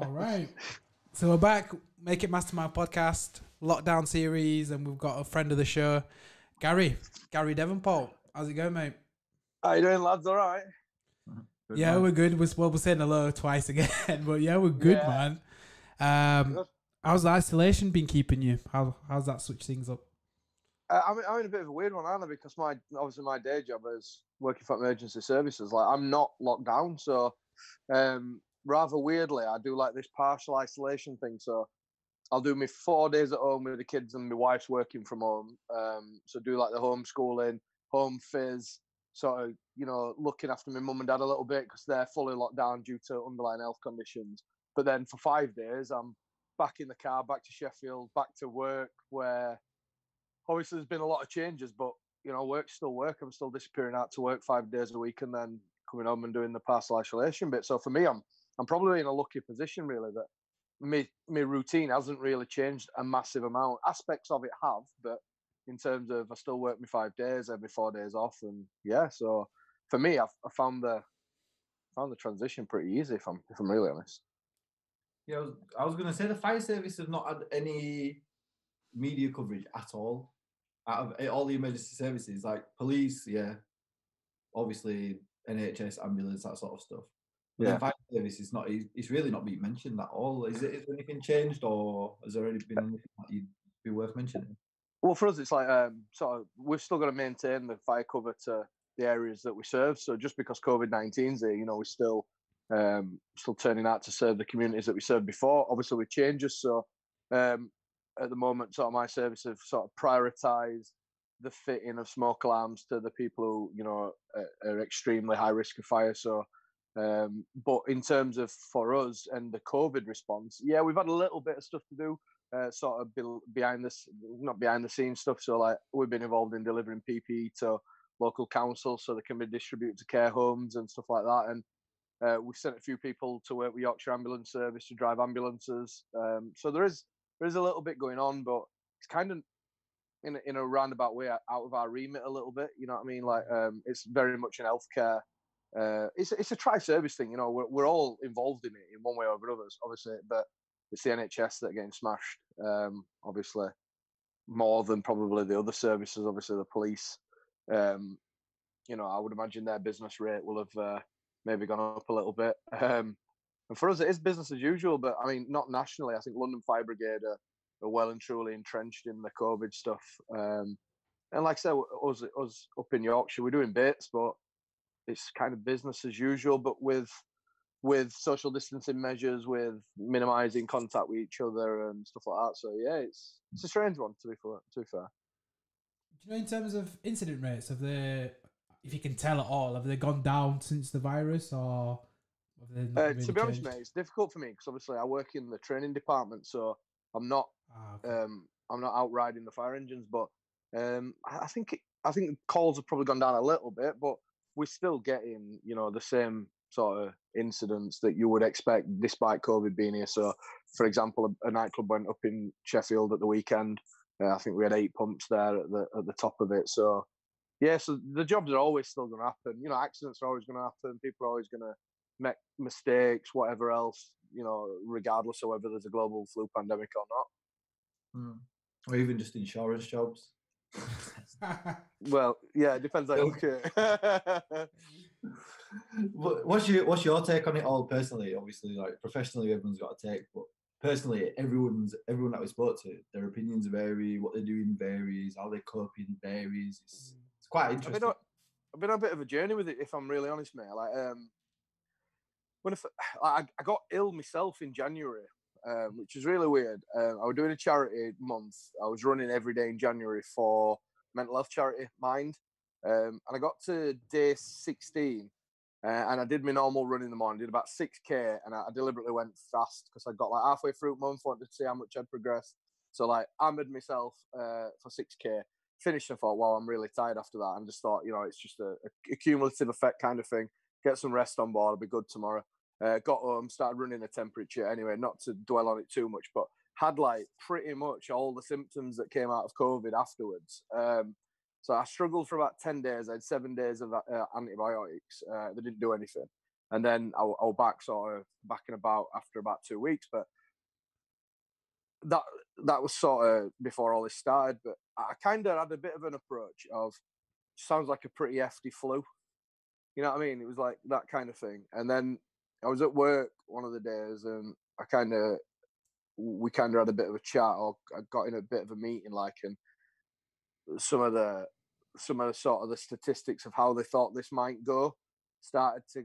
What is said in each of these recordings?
All right. So we're back, Make It Mastermind podcast, lockdown series, and we've got a friend of the show, Gary Devonport. How's it going, mate? How you doing, lads? All right? Good Yeah, man. we're good. We're saying hello twice again, but yeah, we're good, Yeah. man. Um, Good. how's the isolation been keeping you? How's that switch things up? I'm in a bit of a weird one, aren't I? Because obviously my day job is working for emergency services. Like, I'm not locked down, so rather weirdly, I do like this partial isolation thing. So I'll do my 4 days at home with the kids, and my wife's working from home. So do like the homeschooling, home phys, sort of, looking after my mum and dad a little bit because they're fully locked down due to underlying health conditions. But then for 5 days, I'm back in the car, back to Sheffield, back to work, where obviously there's been a lot of changes, but work's still work. I'm still disappearing out to work 5 days a week and then coming home and doing the partial isolation bit. So for me, I'm probably in a lucky position really that my routine hasn't really changed a massive amount. Aspects of it have, but in terms of I still work my 5 days, every 4 days off, and yeah. So for me, I found the transition pretty easy. If I'm really honest. Yeah, I was going to say the fire service has not had any media coverage at all. Out of all the emergency services, like police, yeah, obviously NHS, ambulance, that sort of stuff. But Yeah. then fire service is not. It's really not being mentioned at all. Is there anything changed, or has there already been anything that you'd be worth mentioning? Well, for us, it's like sort of we've still got to maintain the fire cover to the areas that we serve. So just because COVID-19's there, we're still turning out to serve the communities that we served before. Obviously, with changes. So at the moment, sort of my service have sort of prioritised the fitting of smoke alarms to the people who are extremely high risk of fire. So. But in terms of for us and the COVID response, yeah, we've had a little bit of stuff to do. Sort of not behind the scenes stuff. So like we've been involved in delivering PPE to local councils so they can be distributed to care homes and stuff like that. And we've sent a few people to work with Yorkshire Ambulance Service to drive ambulances. So there is a little bit going on, but it's kind of in a roundabout way out of our remit a little bit. You know what I mean? Like it's very much in healthcare. It's a tri-service thing. We're all involved in it in one way or another, obviously, but it's the NHS that are getting smashed, obviously, more than probably the other services. Obviously, the police, I would imagine their business rate will have maybe gone up a little bit. And for us, it is business as usual, but I mean, not nationally. I think London Fire Brigade are well and truly entrenched in the COVID stuff. And like I said, us up in Yorkshire, we're doing bits, but it's kind of business as usual, but with social distancing measures, with minimizing contact with each other and stuff like that. So yeah, it's a strange one to be fair. Do you know in terms of incident rates, if you can tell at all, have they gone down since the virus, or have they not really To be honest, changed? mate, it's difficult for me because obviously I work in the training department, so I'm not Okay. I'm not out riding the fire engines, but I think calls have probably gone down a little bit, but we're still getting the same sort of incidents that you would expect despite COVID being here. So, for example, a nightclub went up in Sheffield at the weekend. I think we had 8 pumps there at the top of it. So, yeah, so the jobs are always still going to happen. Accidents are always going to happen. People are always going to make mistakes, whatever else. Regardless of whether there's a global flu pandemic or not. Or even just insurance jobs. Well, yeah, it depends how you look at it. What's your take on it all personally? Obviously, like professionally, everyone's got a take, but personally, everyone that we spoke to, their opinions vary, what they're doing varies, how they're coping varies. It's quite interesting. I've been on a bit of a journey with it, if I'm really honest, mate. Like, when I got ill myself in January, which is really weird. I was doing a charity month. I was running every day in January for mental health charity Mind, and I got to day 16, and I did my normal run in the morning. Did about 6k, and I deliberately went fast because I got like halfway through the month, wanted to see how much I'd progressed. So like, hammered myself for 6k. Finished and thought, wow, I'm really tired after that, and just thought, it's just a cumulative effect kind of thing. Get some rest on board. I'll be good tomorrow. Got home, started running a temperature. Anyway, not to dwell on it too much, but had like pretty much all the symptoms that came out of COVID afterwards. So I struggled for about 10 days. I had 7 days of antibiotics. They didn't do anything. And then I was back and about after about 2 weeks. But that was sort of before all this started. But I kind of had a bit of an approach of, sounds like a pretty hefty flu. You know what I mean? It was like that kind of thing. And then I was at work one of the days, and we kind of had a bit of a chat, or I got in a bit of a meeting, like, and some of the sort of the statistics of how they thought this might go started to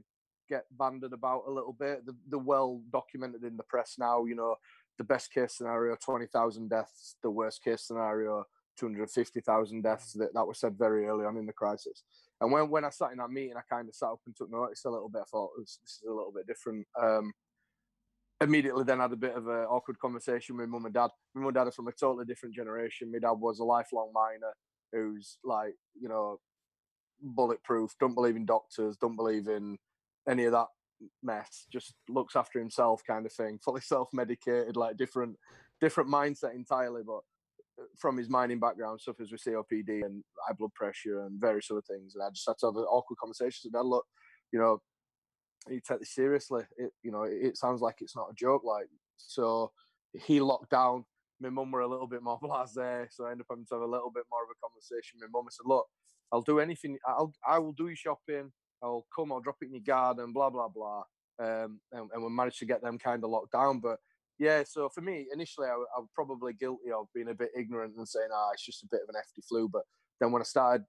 get banded about a little bit. The well documented in the press now, you know, the best case scenario 20,000 deaths, the worst case scenario 250,000 deaths. That was said very early on in the crisis. And when I sat in that meeting, I kind of sat up and took notice a little bit. I thought, this is a little bit different. Immediately then had a bit of an awkward conversation with mum and dad. My mum and dad are from a totally different generation. My dad was a lifelong miner who's like, you know, bulletproof, don't believe in doctors, don't believe in any of that mess, just looks after himself kind of thing, fully self-medicated, like different mindset entirely. But from his mining background, suffers with COPD and high blood pressure and various other things. And I just had to have an awkward conversation with dad. Look, you know, you take this seriously. It sounds like it's not a joke. Like, so he locked down. My mum were a little bit more blasé, so I ended up having to have a little bit more of a conversation. My mum said, "Look, I'll do anything. I will do your shopping. I'll come. I'll drop it in your garden. Blah blah blah." And we managed to get them kind of locked down. But yeah, so for me, initially, I was probably guilty of being a bit ignorant and saying, it's just a bit of an hefty flu." But then when I started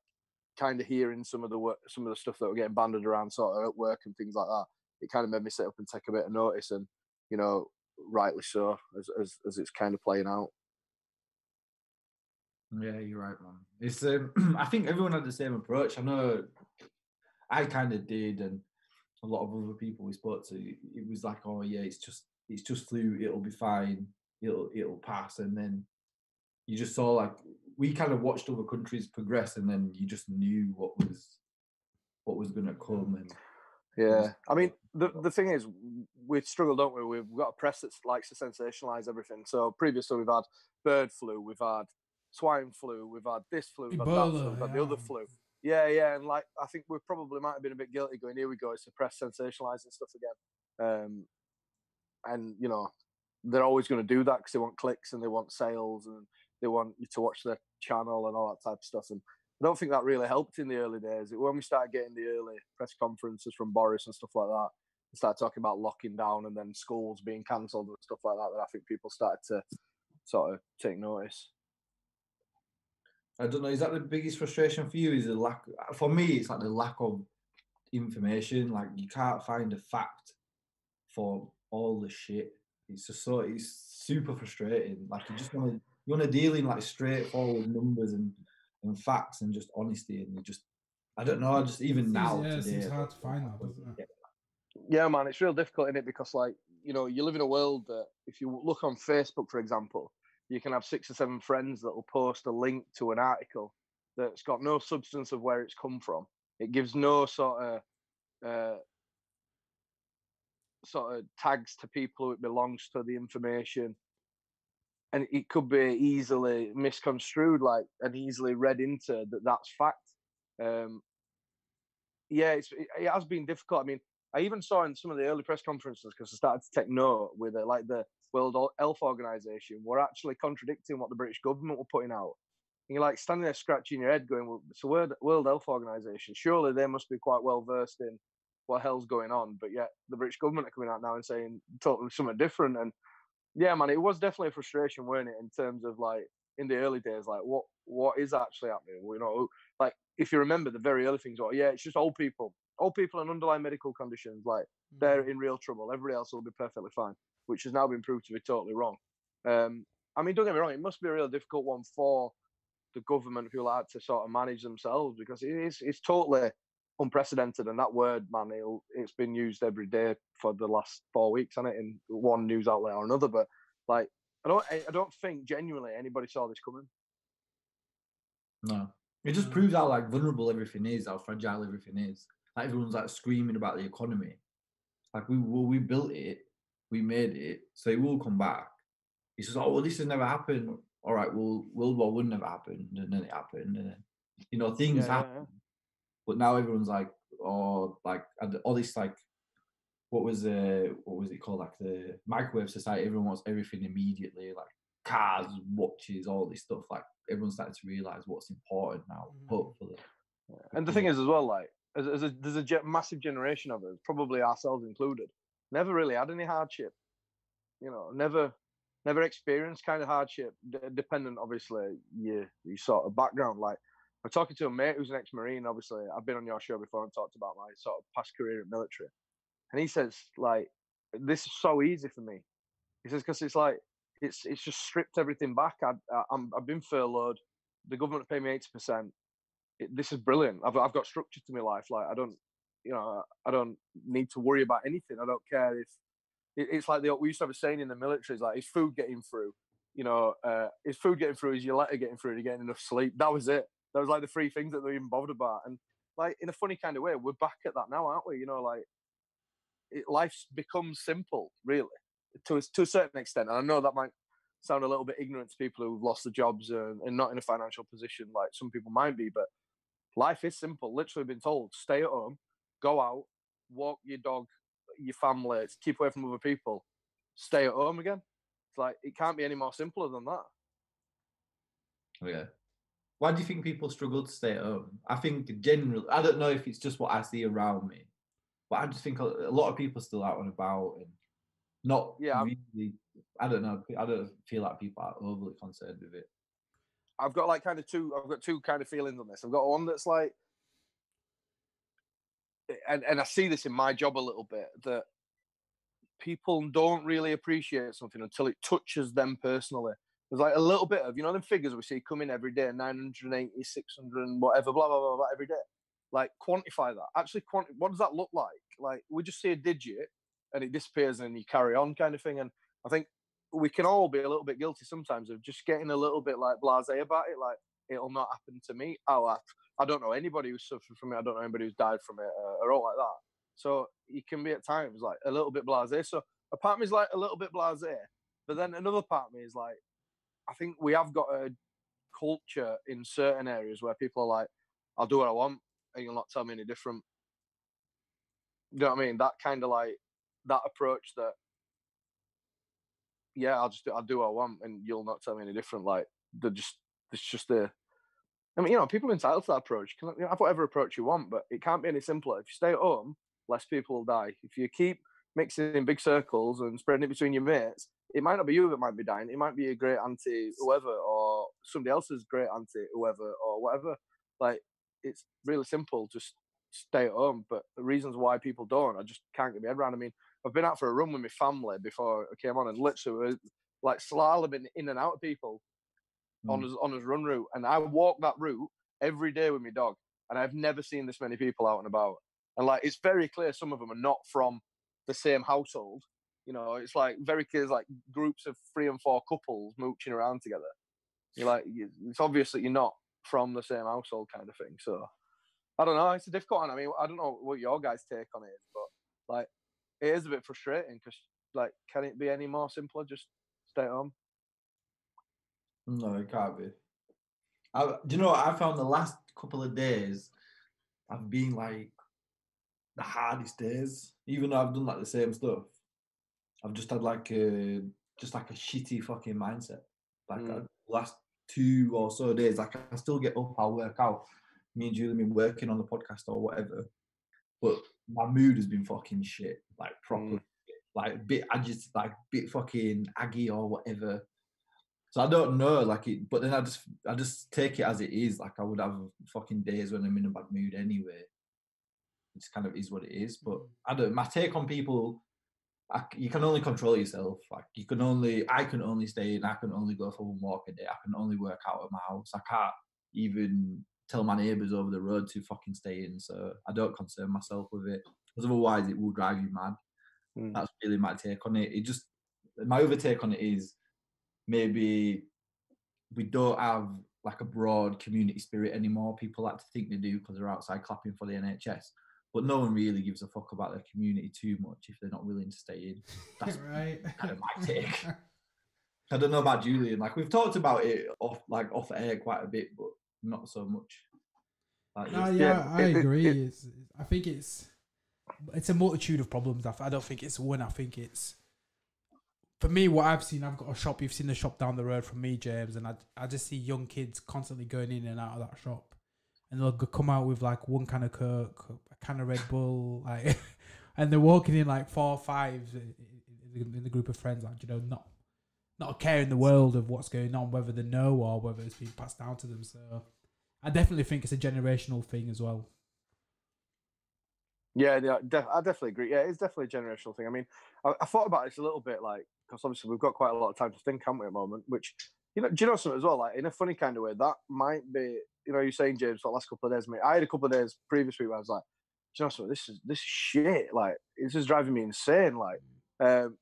kind of hearing some of the stuff that were getting banded around sort of at work and things like that, it kind of made me sit up and take a bit of notice, and, you know, rightly so, as it's kind of playing out. Yeah, you're right, man. It's I think everyone had the same approach. I know I kind of did, and a lot of other people we spoke to, it was like, oh yeah, it's just flu, it'll be fine, it'll pass. And then you just saw, like, we kind of watched other countries progress, and then you just knew what was going to come. And yeah, I mean, the thing is, we struggle, don't we? We've got a press that likes to sensationalize everything. So previously we've had bird flu, we've had swine flu, we've had this flu, we've had that flu, we've had the other flu. Yeah, and like, I think we probably might have been a bit guilty going, here we go, it's the press sensationalizing stuff again. And, you know, they're always going to do that because they want clicks and they want sales and they want you to watch their channel and all that type of stuff. And I don't think that really helped in the early days. When we started getting the early press conferences from Boris and stuff like that, we started talking about locking down and then schools being cancelled and stuff like that, that I think people started to sort of take notice. I don't know, is that the biggest frustration for you? Is the lack? For me, it's like the lack of information. Like, you can't find a fact for all the shit. It's just it's super frustrating. Like, you want to deal in like straightforward numbers and facts and just honesty, and you just, I don't know, just even now today, it's hard to find that, doesn't it? Yeah, man, it's real difficult, isn't it? Because, like, you know, you live in a world that, if you look on Facebook, for example, you can have 6 or 7 friends that will post a link to an article that's got no substance of where it's come from. It gives no sort of tags to people who it belongs to, the information, and it could be easily misconstrued, like, and easily read into that's fact. Yeah, it has been difficult. I mean, I even saw in some of the early press conferences, because I started to take note with it, like the World Health Organization were actually contradicting what the British government were putting out. And you're like standing there scratching your head going, well, it's the World Health Organization. Surely they must be quite well versed in what hell's going on. But yet the British government are coming out now and saying totally something different. And yeah, man, it was definitely a frustration, weren't it, in terms of, like, in the early days, like, what is actually happening? You know, like, if you remember the very early things, yeah, it's just old people and underlying medical conditions, like, they're in real trouble. Everybody else will be perfectly fine, which has now been proved to be totally wrong. I mean, don't get me wrong, it must be a real difficult one for the government, who like to sort of manage themselves, because it's totally unprecedented. And that word, man, it's been used every day for the last 4 weeks, hasn't it, in one news outlet or another. But, like, I don't think genuinely anybody saw this coming. No, it just proves how, like, vulnerable everything is, how fragile everything is. Like, everyone's like screaming about the economy. Like, we built it, we made it, so it will come back. It's just, oh well, this has never happened. All right, well, World War I never happened, and then it happened, and then, you know, things happen. But now everyone's like, oh, like, all this, like, what was it called? Like the microwave society. Everyone wants everything immediately, like cars, watches, all this stuff. Like everyone's starting to realize what's important now. Hopefully. And the thing is as well, like there's a massive generation of us, probably ourselves included, never really had any hardship. You know, never experienced kind of hardship, dependent obviously your sort of background. Like I'm talking to a mate who's an ex-Marine. Obviously, I've been on your show before and talked about my sort of past career in military, and he says like this is so easy for me. He says because it's like it's just stripped everything back. I've been furloughed. The government pay me 80%. This is brilliant. I've got structure to my life. Like I don't need to worry about anything. I don't care if it's like we used to have a saying in the military. Is like, is food getting through? You know, is food getting through? Is your letter getting through? Are you getting enough sleep? That was it. That was like the three things that they're even bothered about. And like in a funny kind of way, we're back at that now, aren't we? You know, like life's become simple, really, to a certain extent. And I know that might sound a little bit ignorant to people who've lost their jobs and not in a financial position like some people might be, but life is simple. Literally been told, stay at home, go out, walk your dog, your family, keep away from other people, stay at home again. It's like, it can't be any more simpler than that. Oh, yeah. Why do you think people struggle to stay at home? I think generally, I don't know if it's just what I see around me, but I just think a lot of people are still out and about and not really, I don't know, I don't feel like people are overly concerned with it. I've got two kind of feelings on this. I've got one that's like, and I see this in my job a little bit, that people don't really appreciate something until it touches them personally. There's like a little bit of, you know, them figures we see coming every day, 980, 600, whatever, blah, blah, blah, blah, every day. Like, quantify that. Actually, what does that look like? Like, we just see a digit and it disappears and you carry on kind of thing. And I think we can all be a little bit guilty sometimes of just getting a little bit like blasé about it. Like, it'll not happen to me. I don't know anybody who's suffered from it. I don't know anybody who's died from it or all like that. So you can be at times like a little bit blasé. So a part of me is like a little bit blasé, but then another part of me is like, I think we have got a culture in certain areas where people are like, I'll do what I want and you'll not tell me any different. You know what I mean? That kind of like, that approach that, yeah, I'll do what I want and you'll not tell me any different. Like, it's just I mean, you know, people are entitled to that approach. You can have whatever approach you want, but it can't be any simpler. If you stay at home, less people will die. If you keep mixing in big circles and spreading it between your mates, it might not be you that might be dying. It might be your great auntie, whoever, or somebody else's great auntie, whoever, or whatever. Like, it's really simple. Just stay at home. But the reasons why people don't, I just can't get my head around. I mean, I've been out for a run with my family before I came on, and literally, like, slaloming in and out of people on his run route, and I walk that route every day with my dog, and I've never seen this many people out and about. And like, it's very clear some of them are not from the same household. You know, it's like very clear, like groups of 3 and 4 couples mooching around together. You're like, it's obvious that you're not from the same household, kind of thing. So I don't know. It's a difficult one. I mean, I don't know what your guys' take on it is, but like, it is a bit frustrating because, like, can it be any more simpler? Just stay at home. No, it can't be. Do you know what I found the last couple of days have been like the hardest days, even though I've done like the same stuff. I've just had like a shitty fucking mindset. Like the last 2 or so days, like I still get up, I'll work out. Me and Julie have been working on the podcast or whatever, but my mood has been fucking shit, like proper, like bit agitated, like bit fucking aggy or whatever. So I don't know, like it, but then I just take it as it is. Like I would have fucking days when I'm in a bad mood anyway. It just kind of is what it is. But my take on people, you can only control yourself. Like I can only stay in, I can only go for one walk a day. I can only work out of my house. I can't even tell my neighbours over the road to fucking stay in. So I don't concern myself with it, because otherwise it will drive you mad. That's really my take on it. My other take on it is, maybe we don't have like a broad community spirit anymore. People like to think they do because they're outside clapping for the NHS, but no one really gives a fuck about their community too much if they're not willing to stay in. That's right. Kind of my take. I don't know about Julian. Like, we've talked about it off air quite a bit, but not so much. Like, no, yeah, I agree. I think it's it's a multitude of problems. I don't think it's one. I think it's, for me, what I've seen, I've got a shop. You've seen the shop down the road from me, James, and I just see young kids constantly going in and out of that shop, and they'll come out with like one can of Coke, a can of Red Bull, like, and they're walking in like 4 or 5 in the group of friends, like, you know, not a care in the world of what's going on, whether they know or whether it's being passed down to them. So I definitely think it's a generational thing as well. Yeah, I definitely agree. Yeah, it's definitely a generational thing. I mean, I thought about this a little bit, like, because obviously we've got quite a lot of time to think, haven't we, at the moment? Which, you know, do you know something as well? Like, in a funny kind of way, that might be, you know, you're saying, James, for the last couple of days, mate. I had a couple of days previous week where I was like, do you know something? This is shit. Like, this is driving me insane. Like, and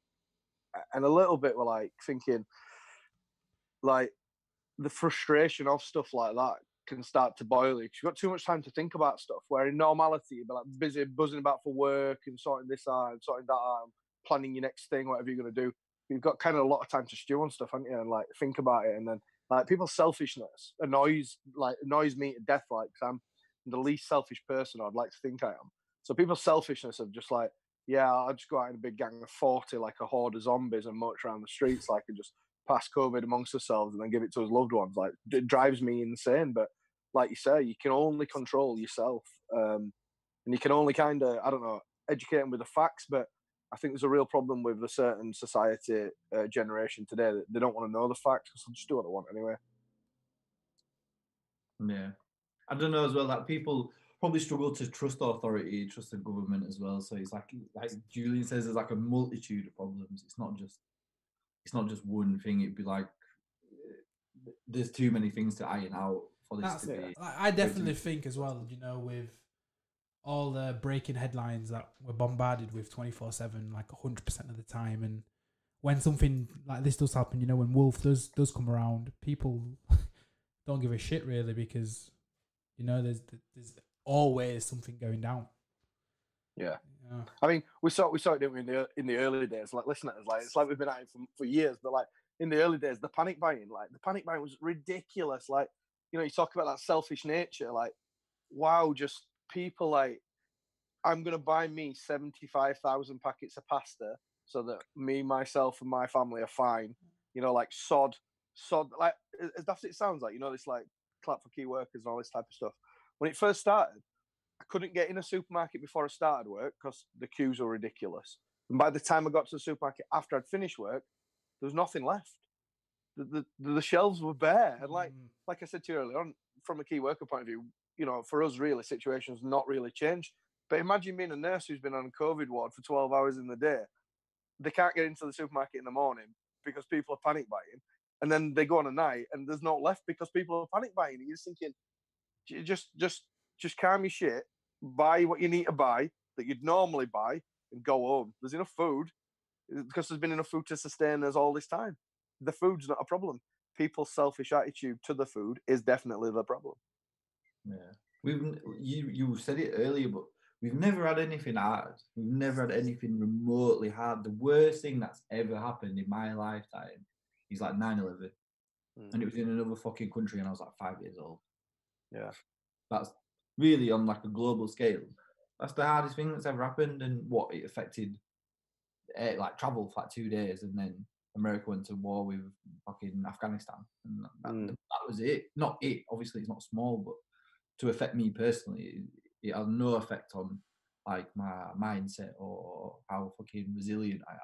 a little bit were like thinking, like, the frustration of stuff like that can start to boil you. 'Cause you've got too much time to think about stuff. Where in normality, you'd be like busy buzzing about for work and sorting this out and sorting that out, and planning your next thing, whatever you're gonna do. You've got kind of a lot of time to stew on stuff, haven't you? And like think about it, and then like people's selfishness annoys me to death. Like, 'cause I'm the least selfish person I'd like to think I am. So people's selfishness of just like, yeah, I'll just go out in a big gang of 40 like a horde of zombies and march around the streets like and just pass COVID amongst ourselves and then give it to his loved ones. Like, it drives me insane. But like you say, you can only control yourself, and you can only kind of, I don't know, educate them with the facts. But I think there's a real problem with a certain society generation today that they don't want to know the facts because they'll just do what they want anyway. Yeah, I don't know as well that people probably struggle to trust authority, trust the government as well. So it's like Julian says, there's like a multitude of problems. It's not just one thing. It'd be like there's too many things to iron out for this to be. I definitely think as well, you know, with all the breaking headlines that we're bombarded with 24/7, like 100% of the time, and when something like this does happen, you know, when Wolf does come around, people don't give a shit really because, you know, there's always something going down. Yeah. I mean, we saw it, didn't we, in the early days? Like, listen at us, like it's like we've been at it for years, but like in the early days, the panic buying was ridiculous. Like, you know, you talk about that selfish nature, like, wow, just people like, I'm gonna buy me 75,000 packets of pasta so that me, myself, and my family are fine. You know, like sod, like as daft as it sounds, like, you know, this like clap for key workers and all this type of stuff. When it first started, I couldn't get in a supermarket before I started work because the queues were ridiculous. And by the time I got to the supermarket after I'd finished work, there was nothing left. The shelves were bare. And like I said to you earlier on, from a key worker point of view, you know, for us, really, situation's not really changed. But imagine being a nurse who's been on a COVID ward for 12 hours in the day. They can't get into the supermarket in the morning because people are panic buying. And then they go on a night and there's no left because people are panic buying. And you're just thinking, just calm your shit, buy what you need to buy that you'd normally buy, and go home. There's enough food because there's been enough food to sustain us all this time. The food's not a problem. People's selfish attitude to the food is definitely the problem. Yeah, you said it earlier, but we've never had anything hard. We've never had anything remotely hard. The worst thing that's ever happened in my lifetime is like 9/11, and it was in another fucking country, and I was like 5 years old. Yeah, that's really on like a global scale. That's the hardest thing that's ever happened, and what it affected, like travel for like 2 days, and then America went to war with fucking Afghanistan, and that was it. Not it, obviously, it's not small, but to affect me personally, it has no effect on like my mindset or how fucking resilient I am.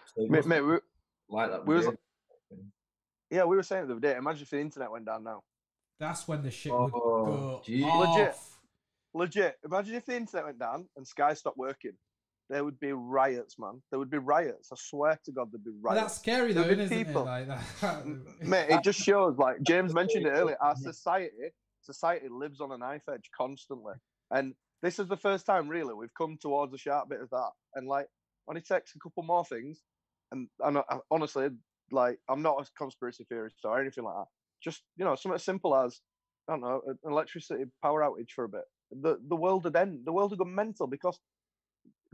So mate, like that. We were saying the other day. Imagine if the internet went down now. That's when the shit would go off. Legit. Imagine if the internet went down and Sky stopped working. There would be riots, man. There would be riots. I swear to God, there'd be riots. But that's scary, though, isn't it? Like that. Mate, it just shows, like James mentioned it earlier, our society lives on a knife edge constantly. And this is the first time, really, we've come towards a sharp bit of that. And, like, when it takes a couple more things, and honestly, like, I'm not a conspiracy theorist or anything like that. Just, you know, something as simple as, I don't know, an electricity power outage for a bit. The world would end. The world would go mental because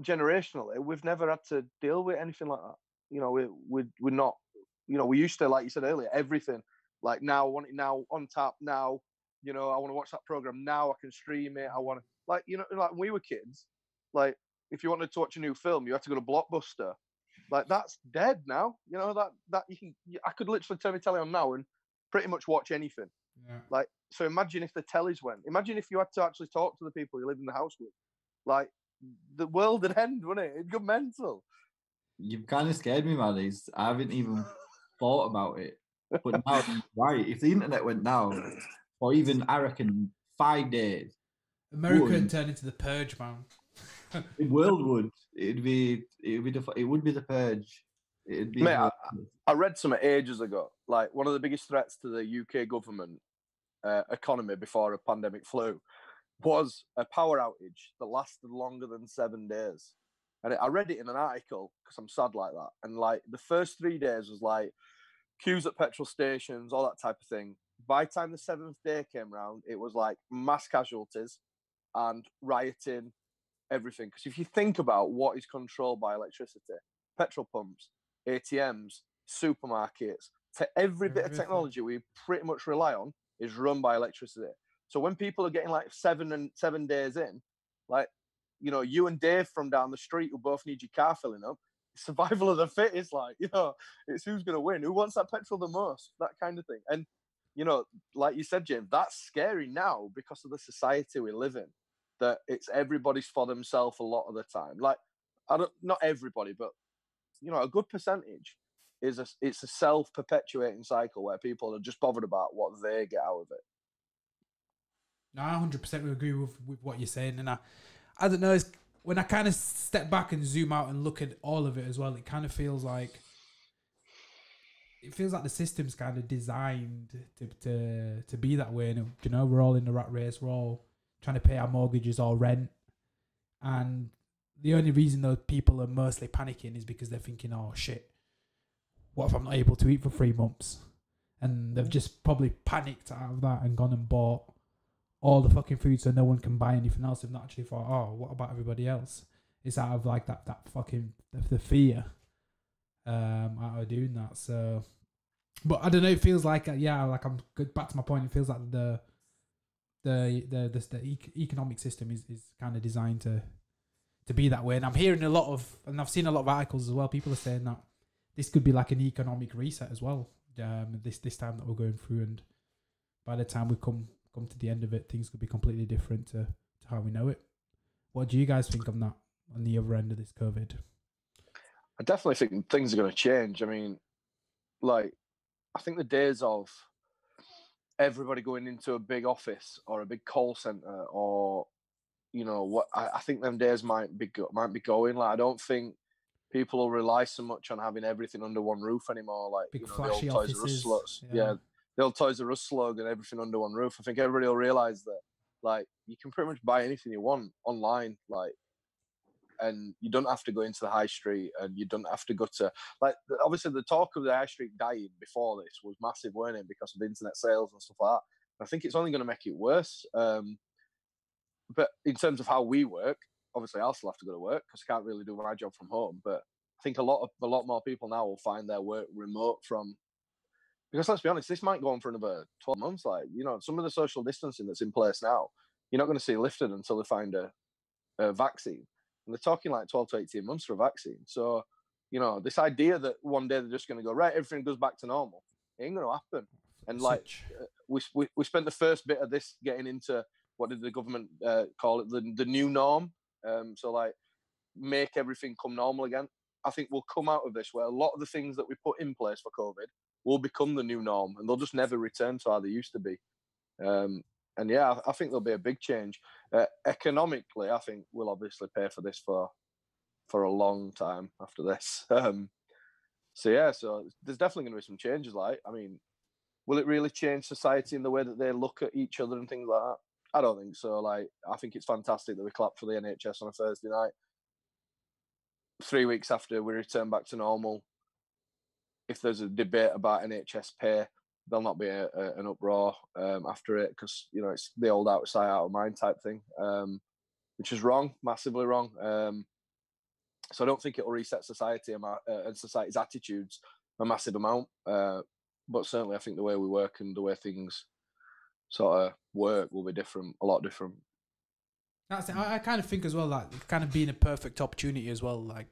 generationally, we've never had to deal with anything like that. You know, we're not, you know, we used to, like you said earlier, everything, like now, I want it now, on tap now, you know, I want to watch that program now, I can stream it, I want to, like, you know, like when we were kids, Like, if you wanted to watch a new film, you had to go to Blockbuster. Like, that's dead now. You know, that I could literally turn my telly on now and pretty much watch anything. Yeah. Like, so imagine if the tellies went. Imagine if you had to actually talk to the people you live in the house with. Like, the world would end, wouldn't it? It'd go mental. You've kind of scared me, man. I haven't even thought about it. But now, right, if the internet went down, or even, I reckon, 5 days, America would turn into the Purge, man. the world would. It would be the Purge. It'd be. Mate, I read something ages ago. Like, one of the biggest threats to the UK government economy before a pandemic flew was a power outage that lasted longer than 7 days. And I read it in an article because I'm sad like that. And like the first 3 days was like queues at petrol stations, all that type of thing. By the time the 7th day came round, it was like mass casualties and rioting, everything. Because if you think about what is controlled by electricity, petrol pumps, ATMs, supermarkets, to every bit of technology we pretty much rely on is run by electricity. So when people are getting like 7 days in, like, you know, you and Dave from down the street who both need your car filling up, survival of the fittest, like, you know, it's who's going to win, who wants that petrol the most, that kind of thing. And, you know, like you said, James, that's scary now because of the society we live in, that it's everybody's for themselves a lot of the time. Like, not everybody, but, you know, a good percentage it's a self-perpetuating cycle where people are just bothered about what they get out of it. No, I 100% agree with what you're saying, and I don't know. When I kind of step back and zoom out and look at all of it as well, it kind of feels like the system's kind of designed to be that way. And you know, we're all in the rat race. We're all trying to pay our mortgages or rent, and the only reason those people are mostly panicking is because they're thinking, "Oh shit, what if I'm not able to eat for 3 months?" And they've just probably panicked out of that and gone and bought all the fucking food so no one can buy anything else. They've not actually thought, oh, what about everybody else? It's out of like that fucking the fear out of doing that. So, but I don't know. It feels like like I'm good. Back to my point. It feels like the economic system is kind of designed to be that way. And I'm hearing a lot of, and I've seen a lot of articles as well. People are saying that this could be like an economic reset as well. This time that we're going through, and by the time we come to the end of it, things could be completely different to how we know it. What do you guys think on that, on the other end of this COVID? I definitely think things are going to change. I mean, like, I think the days of everybody going into a big office or a big call center, or, you know, what I think them days might be going. Like, I don't think people will rely so much on having everything under one roof anymore. Like, big, you know, flashy the old Toys R Us offices. yeah, the old Toys R Us slogan, everything under one roof. I think everybody will realize that, like, you can pretty much buy anything you want online, like, and you don't have to go into the high street, and you don't have to go to, like, obviously the talk of the high street dying before this was massive, weren't it, because of internet sales and stuff like that. I think it's only going to make it worse. But in terms of how we work, obviously I'll still have to go to work because I can't really do my job from home. But I think a lot more people now will find their work remote from, because let's be honest, this might go on for another 12 months. Like, you know, some of the social distancing that's in place now, you're not going to see lifted until they find a vaccine. And they're talking like 12 to 18 months for a vaccine. So, you know, this idea that one day they're just going to go, right, everything goes back to normal, it ain't going to happen. And like, we spent the first bit of this getting into, what did the government call it? The new norm. So like, make everything come normal again. I think we'll come out of this where a lot of the things that we put in place for COVID will become the new norm, and they'll just never return to how they used to be. And yeah, I think there'll be a big change. Economically, I think we'll obviously pay for this for a long time after this. So yeah, so there's definitely going to be some changes. Like, I mean, will it really change society in the way that they look at each other and things like that? I don't think so. Like, I think it's fantastic that we clap for the NHS on a Thursday night. 3 weeks after we return back to normal, if there's a debate about NHS pay, there'll not be an uproar after it, because, you know, it's the old out of sight, out of mind type thing, which is wrong, massively wrong. So I don't think it will reset society and society's attitudes a massive amount. But certainly I think the way we work and the way things sort of work will be different, a lot different. That's it. I kind of think as well, like it kind of being a perfect opportunity as well, like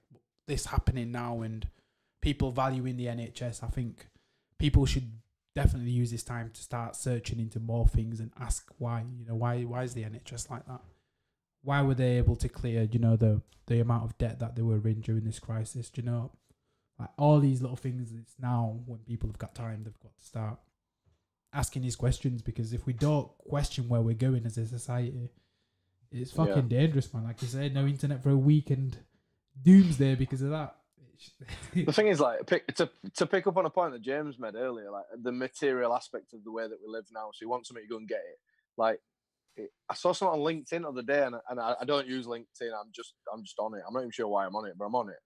this happening now and people valuing the NHS. I think people should definitely use this time to start searching into more things and ask why. You know, why is the NHS like that? Why were they able to clear, you know, the amount of debt that they were in during this crisis? Do you know, like all these little things. It's now when people have got time, they've got to start asking these questions, because if we don't question where we're going as a society, it's fucking dangerous, man. Like you said, no internet for a week and doomsday because of that. The thing is, like, to pick up on a point that James made earlier, like the material aspect of the way that we live now. So you want something, you go and get it. Like, I saw something on LinkedIn the other day, and I don't use LinkedIn. I'm just on it. I'm not even sure why I'm on it, but I'm on it.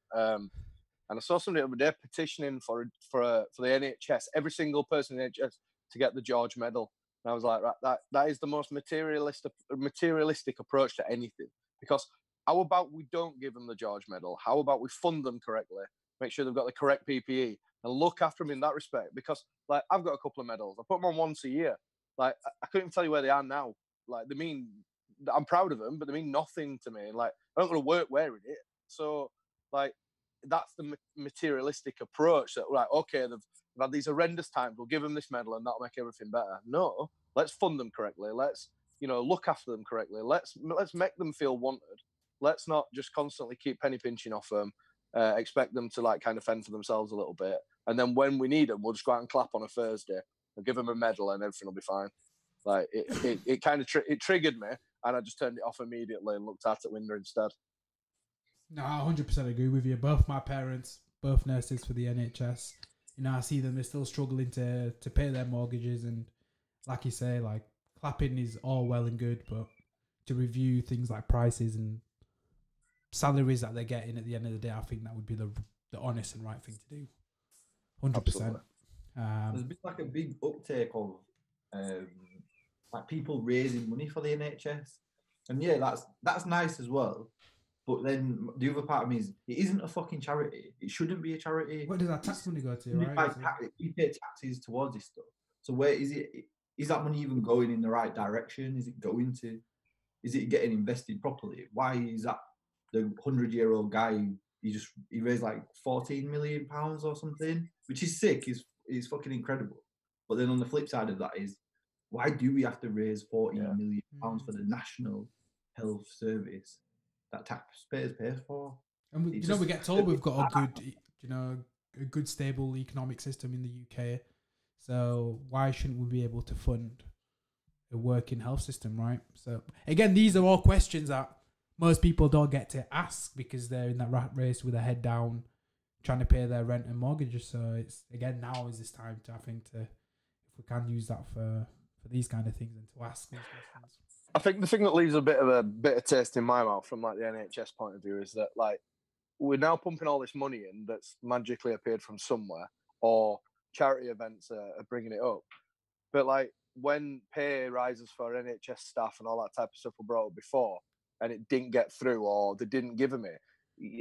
And I saw somebody the other day petitioning for the NHS, every single person in the NHS, to get the George Medal. And I was like, right, that is the most materialistic approach to anything. Because how about we don't give them the George Medal? How about we fund them correctly, make sure they've got the correct PPE, and look after them in that respect? Because, like, I've got a couple of medals. I put them on once a year. Like, I couldn't even tell you where they are now. Like, they mean, I'm proud of them, but they mean nothing to me. Like, I don't go to work wearing it. So, like, that's the materialistic approach that, like, okay, they've had these horrendous times, we'll give them this medal and that'll make everything better. No, let's fund them correctly. Let's, you know, look after them correctly. Let's make them feel wanted. Let's not just constantly keep penny pinching off them, expect them to, like, kind of fend for themselves a little bit. And then when we need them, we'll just go out and clap on a Thursday and give them a medal and everything will be fine. Like, it kind of it triggered me, and I just turned it off immediately and looked out at window instead. No, I 100% agree with you. Both my parents, both nurses for the NHS. You know, I see them, they're still struggling to pay their mortgages. And like you say, like, clapping is all well and good, but to review things like prices and salaries that they're getting at the end of the day, I think that would be the honest and right thing to do. 100%. There's been like a big uptake of like people raising money for the NHS. And yeah, that's nice as well. But then the other part of me is, it isn't a fucking charity. It shouldn't be a charity. What does that tax money go to, right? We pay taxes towards this stuff. So where is it? Is that money even going in the right direction? Is it getting invested properly? Why is that the 100-year-old guy, he raised like £14 million or something, which is sick, is fucking incredible. But then on the flip side of that is, why do we have to raise £14 million for the National Health Service that taxpayers pay for? And we get told we've got a good stable economic system in the UK. So why shouldn't we be able to fund a working health system, right? So again, these are all questions that most people don't get to ask because they're in that rat race with their head down, trying to pay their rent and mortgages. So it's, again, now is this time to, I think, if we can use that for these kind of things and to ask these questions. I think the thing that leaves a bit of taste in my mouth from, like, the NHS point of view is that, like, we're now pumping all this money in that's magically appeared from somewhere, or charity events are bringing it up. But, like, when pay rises for NHS staff and all that type of stuff were brought up before, and it didn't get through, or they didn't give them it,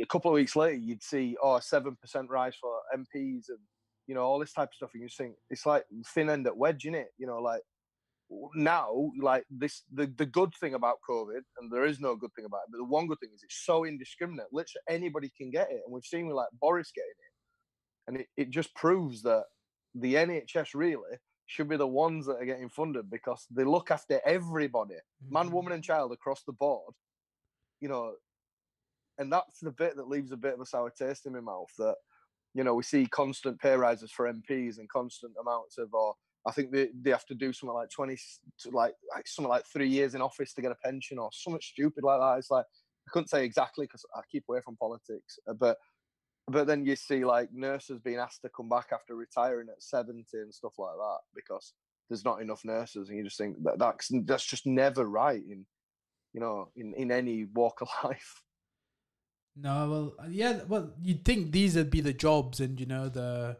a couple of weeks later, you'd see, 7% rise for MPs and, you know, all this type of stuff. And you think, it's like thin end at wedge, innit? You know, like, now, like, this, the good thing about COVID, and there is no good thing about it, but the one good thing is it's so indiscriminate. Literally anybody can get it. And we've seen with, like, Boris getting it. And it just proves that the NHS really should be the ones that are getting funded, because they look after everybody, man, woman and child, across the board, you know. And that's the bit that leaves a bit of a sour taste in my mouth, that, you know, we see constant pay rises for MPs and constant amounts of, or I think they have to do something like 20, like something like 3 years in office to get a pension or something stupid like that. It's like, I couldn't say exactly because I keep away from politics, but then you see, like, nurses being asked to come back after retiring at 70 and stuff like that because there's not enough nurses, and you just think that's just never right in, you know, in any walk of life. No, well, yeah, well, you'd think these would be the jobs, and, you know, the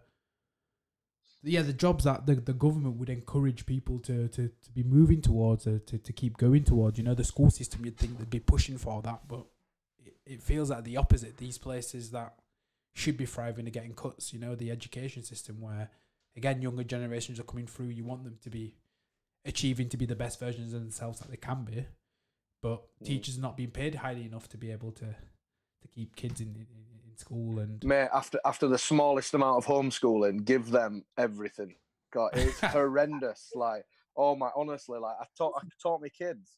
jobs that the government would encourage people to be moving towards, to keep going towards. You know, the school system, you'd think they'd be pushing for that, but it feels like the opposite. These places that should be thriving are getting cuts. You know, the education system, where, again, younger generations are coming through, you want them to be achieving to be the best versions of themselves that they can be, but teachers are not being paid highly enough to be able to keep kids in school. And mate, after the smallest amount of homeschooling, give them everything. God, it's horrendous. Like, oh my, honestly, like I taught my kids.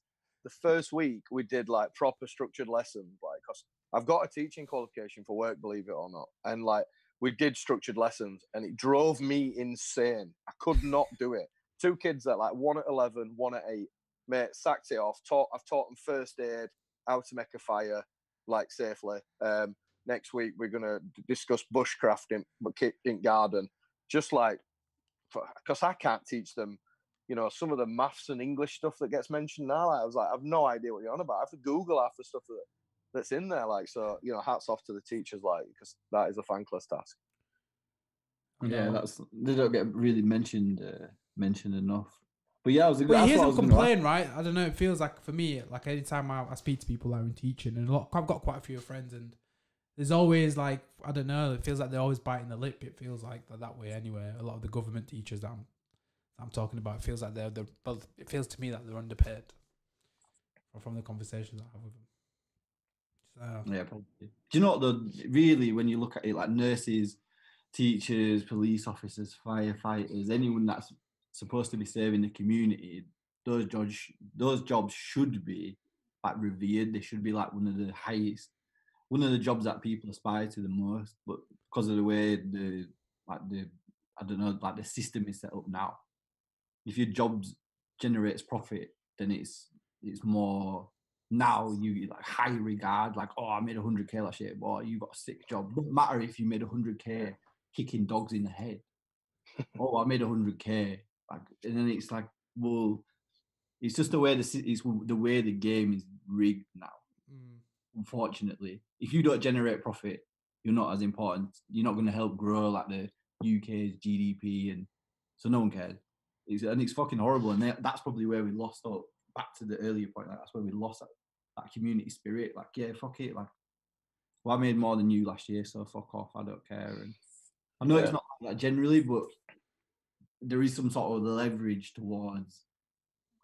The first week we did like proper structured lessons, like, cause I've got a teaching qualification for work, believe it or not, and like we did structured lessons, and it drove me insane. I could not do it. Two kids that like one at 11, one at 8, mate, sacked it off. I've taught them first aid, how to make a fire, like safely. Next week we're gonna discuss bushcrafting, but in garden, just like, because I can't teach them, some of the maths and English stuff that gets mentioned now. Like, I was like, I've no idea what you're on about. I have to Google half the stuff that's in there. Like, so hats off to the teachers, like, because that is a thankless task. Yeah, they don't get really mentioned enough. But yeah, you hear them complain, right? I don't know. It feels like for me, like anytime I speak to people that are in teaching, and I've got quite a few friends, and there's always like, I don't know, it feels like they're always biting the lip. It feels like that way anyway. A lot of the government teachers that I'm talking about, it feels like they're both. It feels to me that they're underpaid from the conversations I have with them. So. Yeah, probably. Do you know what? Really, when you look at it, like nurses, teachers, police officers, firefighters, anyone that's supposed to be serving the community, those jobs should be like revered. They should be like one of the jobs that people aspire to the most. But because of the way the system is set up now, if your job generates profit, then it's more, now you like high regard, like, oh, I made 100K last year, boy, you got a sick job. Doesn't matter if you made 100K kicking dogs in the head. Oh, I made 100K, like, and then it's like, well, it's just the way the game is rigged now. Unfortunately, if you don't generate profit, you're not as important. You're not going to help grow like the UK's GDP, and so no one cares. It's fucking horrible, and that's probably where we lost out. Back to the earlier point, like that's where we lost that community spirit. Like, yeah, fuck it. Like, well, I made more than you last year, so fuck off. I don't care. And I know it's not like that generally, but there is some sort of leverage towards,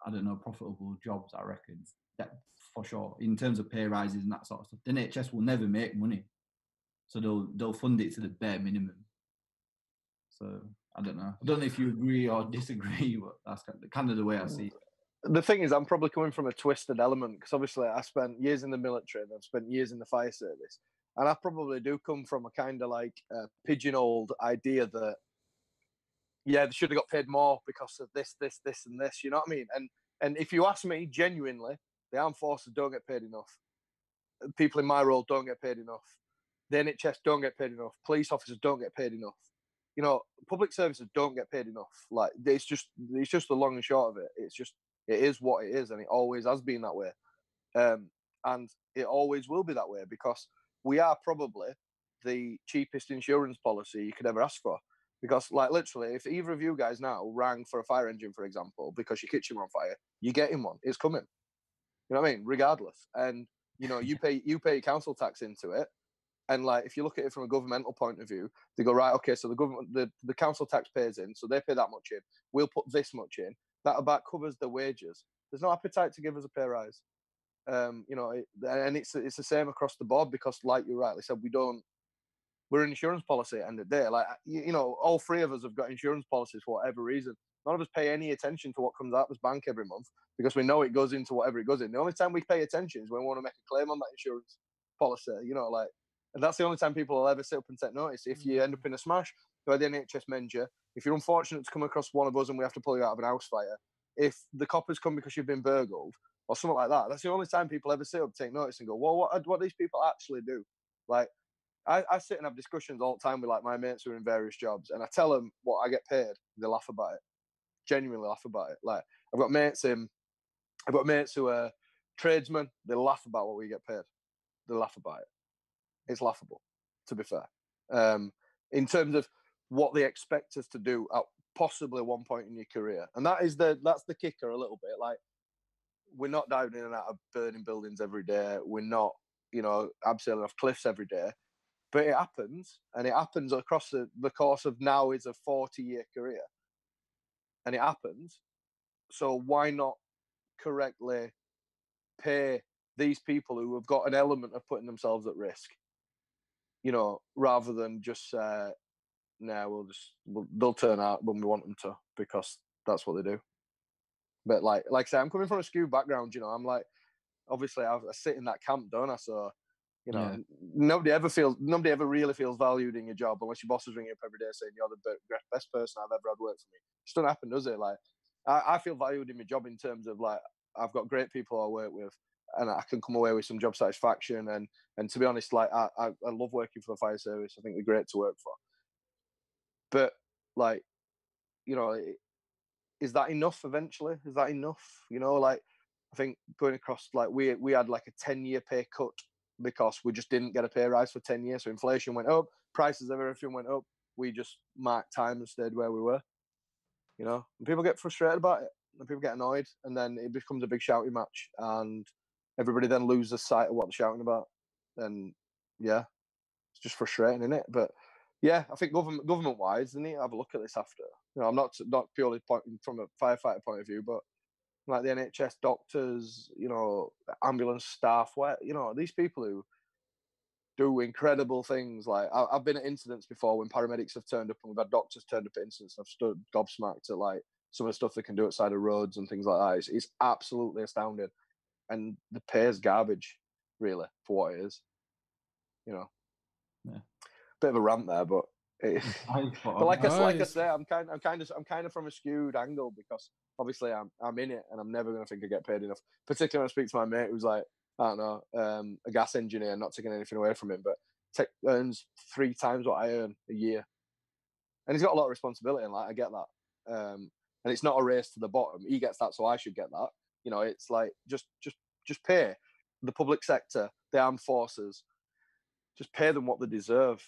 I don't know, profitable jobs, I reckon. That for sure. In terms of pay rises and that sort of stuff. The NHS will never make money. So they'll fund it to the bare minimum. So I don't know. I don't know if you agree or disagree, but that's kind of the way I see it. The thing is, I'm probably coming from a twisted element, because obviously I spent years in the military and I've spent years in the fire service. And I probably do come from a kind of like pigeonholed idea that, yeah, they should have got paid more because of this, and this. You know what I mean? And if you ask me genuinely, the armed forces don't get paid enough. People in my role don't get paid enough. The NHS don't get paid enough. Police officers don't get paid enough. Public services don't get paid enough. Like, it's just the long and short of it. It is what it is, and it always has been that way. And it always will be that way, because we are probably the cheapest insurance policy you could ever ask for. Because, like, literally, if either of you guys now rang for a fire engine, for example, because your kitchen were on fire, you're getting one. It's coming. You know what I mean? Regardless. And, you pay council tax into it. And, like, if you look at it from a governmental point of view, they go, right, okay, so the government, the council tax pays in, so they pay that much in. We'll put this much in. That about covers the wages. There's no appetite to give us a pay rise. And it's the same across the board, because, like you rightly said, we're an insurance policy at the end of the day. Like, all three of us have got insurance policies for whatever reason. None of us pay any attention to what comes out of this bank every month, because we know it goes into whatever it goes in. The only time we pay attention is when we want to make a claim on that insurance policy, and that's the only time people will ever sit up and take notice. If you end up in a smash, by the NHS mend you. If you're unfortunate to come across one of us and we have to pull you out of an house fire, if the coppers come because you've been burgled or something like that, that's the only time people ever sit up, take notice, and go, well, what these people actually do? Like, I sit and have discussions all the time with, like, my mates who are in various jobs, and I tell them what I get paid. They laugh about it, genuinely laugh about it. Like, I've got mates who are tradesmen. They laugh about what we get paid. They laugh about it. It's laughable, to be fair. In terms of what they expect us to do at possibly one point in your career, and that's the kicker a little bit. Like, we're not diving in and out of burning buildings every day. We're not, abseiling off cliffs every day. But it happens, and it happens across the course of now is a 40-year career. And it happens. So why not correctly pay these people who have got an element of putting themselves at risk, you know, rather than just they'll turn out when we want them to, because that's what they do. But like I say, I'm coming from a SKU background, you know. I'm like, obviously I sit in that camp, don't I? So, you know, nobody ever really feels valued in your job unless your boss is ringing up every day saying you're the best person I've ever had work for me. It just doesn't happen, does it? Like, I feel valued in my job in terms of like, I've got great people I work with, and I can come away with some job satisfaction. And to be honest, like I love working for the fire service. I think they're great to work for. But like, you know, is that enough eventually? Is that enough? You know, like, I think going across, like, we had like a 10-year pay cut because we just didn't get a pay rise for 10 years. So inflation went up, prices of everything went up. We just marked time and stayed where we were. You know, and people get frustrated about it, and people get annoyed, and then it becomes a big shouting match, and everybody then loses sight of what they're shouting about. And yeah, it's just frustrating, isn't it? But yeah, I think government wise, they need to have a look at this after. You know, I'm not purely pointing from a firefighter point of view, but like the NHS doctors, you know, ambulance staff, where, you know, these people who do incredible things. Like I've been at incidents before when paramedics have turned up, and we've had doctors turned up at incidents, and I've stood gobsmacked at like some of the stuff they can do outside of roads and things like that. It's absolutely astounding, and the pay is garbage, really, for what it is. You know, bit of a rant there, but but like I say, I'm kind of from a skewed angle, because obviously I'm in it, and I'm never going to think I get paid enough. Particularly when I speak to my mate who's like, I don't know, a gas engineer, not taking anything away from him, but earns 3 times what I earn a year, and he's got a lot of responsibility, and like I get that, and it's not a race to the bottom. He gets that, so I should get that. You know, it's like just pay the public sector, the armed forces, just pay them what they deserve.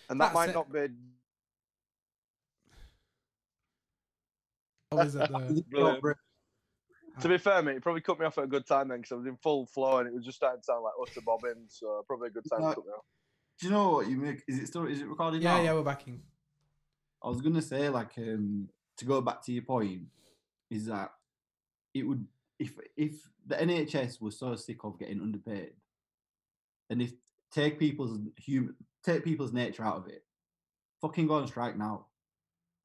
And that might not be. To be fair, mate, you probably cut me off at a good time then, because I was in full flow and it was just starting to sound like utter bobbing. So probably a good time to cut me off. Do you know what you make? Is it recording now? Yeah, we're backing. I was gonna say, like, to go back to your point, is that it would, if the NHS was so sick of getting underpaid, and if take people's nature out of it, fucking go on strike now.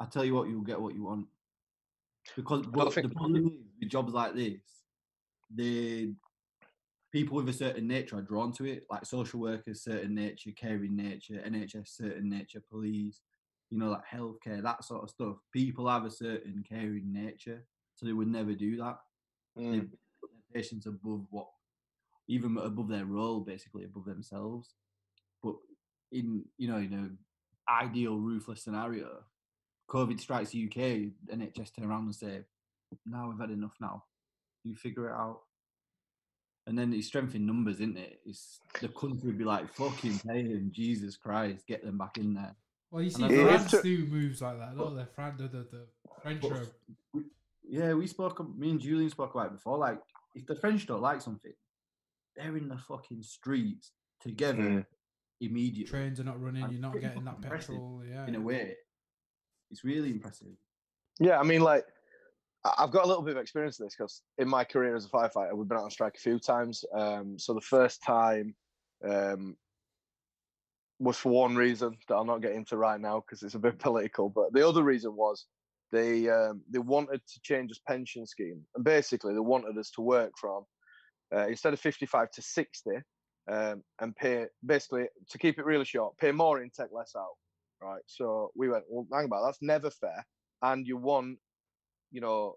I tell you what, you'll get what you want. Because the problem is with jobs like this, people with a certain nature are drawn to it, like social workers, certain nature, caring nature, NHS, certain nature, police, you know, like healthcare, that sort of stuff. People have a certain caring nature, so they would never do that. They put their patients above even above their role, basically above themselves. But in an ideal ruthless scenario, COVID strikes the UK, NHS turn around and say, "Now we've had enough. Now you figure it out." And then it's strength in numbers, isn't it? It's the country would be like, "Fucking pay him, Jesus Christ, get them back in there." Well, you see, France do moves like that, don't they? The French are. Yeah, me and Julian spoke about it before. Like, if the French don't like something, they're in the fucking streets together immediately. Trains are not running, and you're not getting that petrol. Yeah, in a way, it's really impressive. Yeah, I mean, like, I've got a little bit of experience in this, because in my career as a firefighter, we've been out on strike a few times. So the first time was for one reason that I'll not get into right now because it's a bit political. But the other reason was they wanted to change this pension scheme, and basically they wanted us to work from instead of 55 to 60, and pay, basically, to keep it really short, pay more in, take less out. Right. So we went, well, hang about, that's never fair. And you want, you know,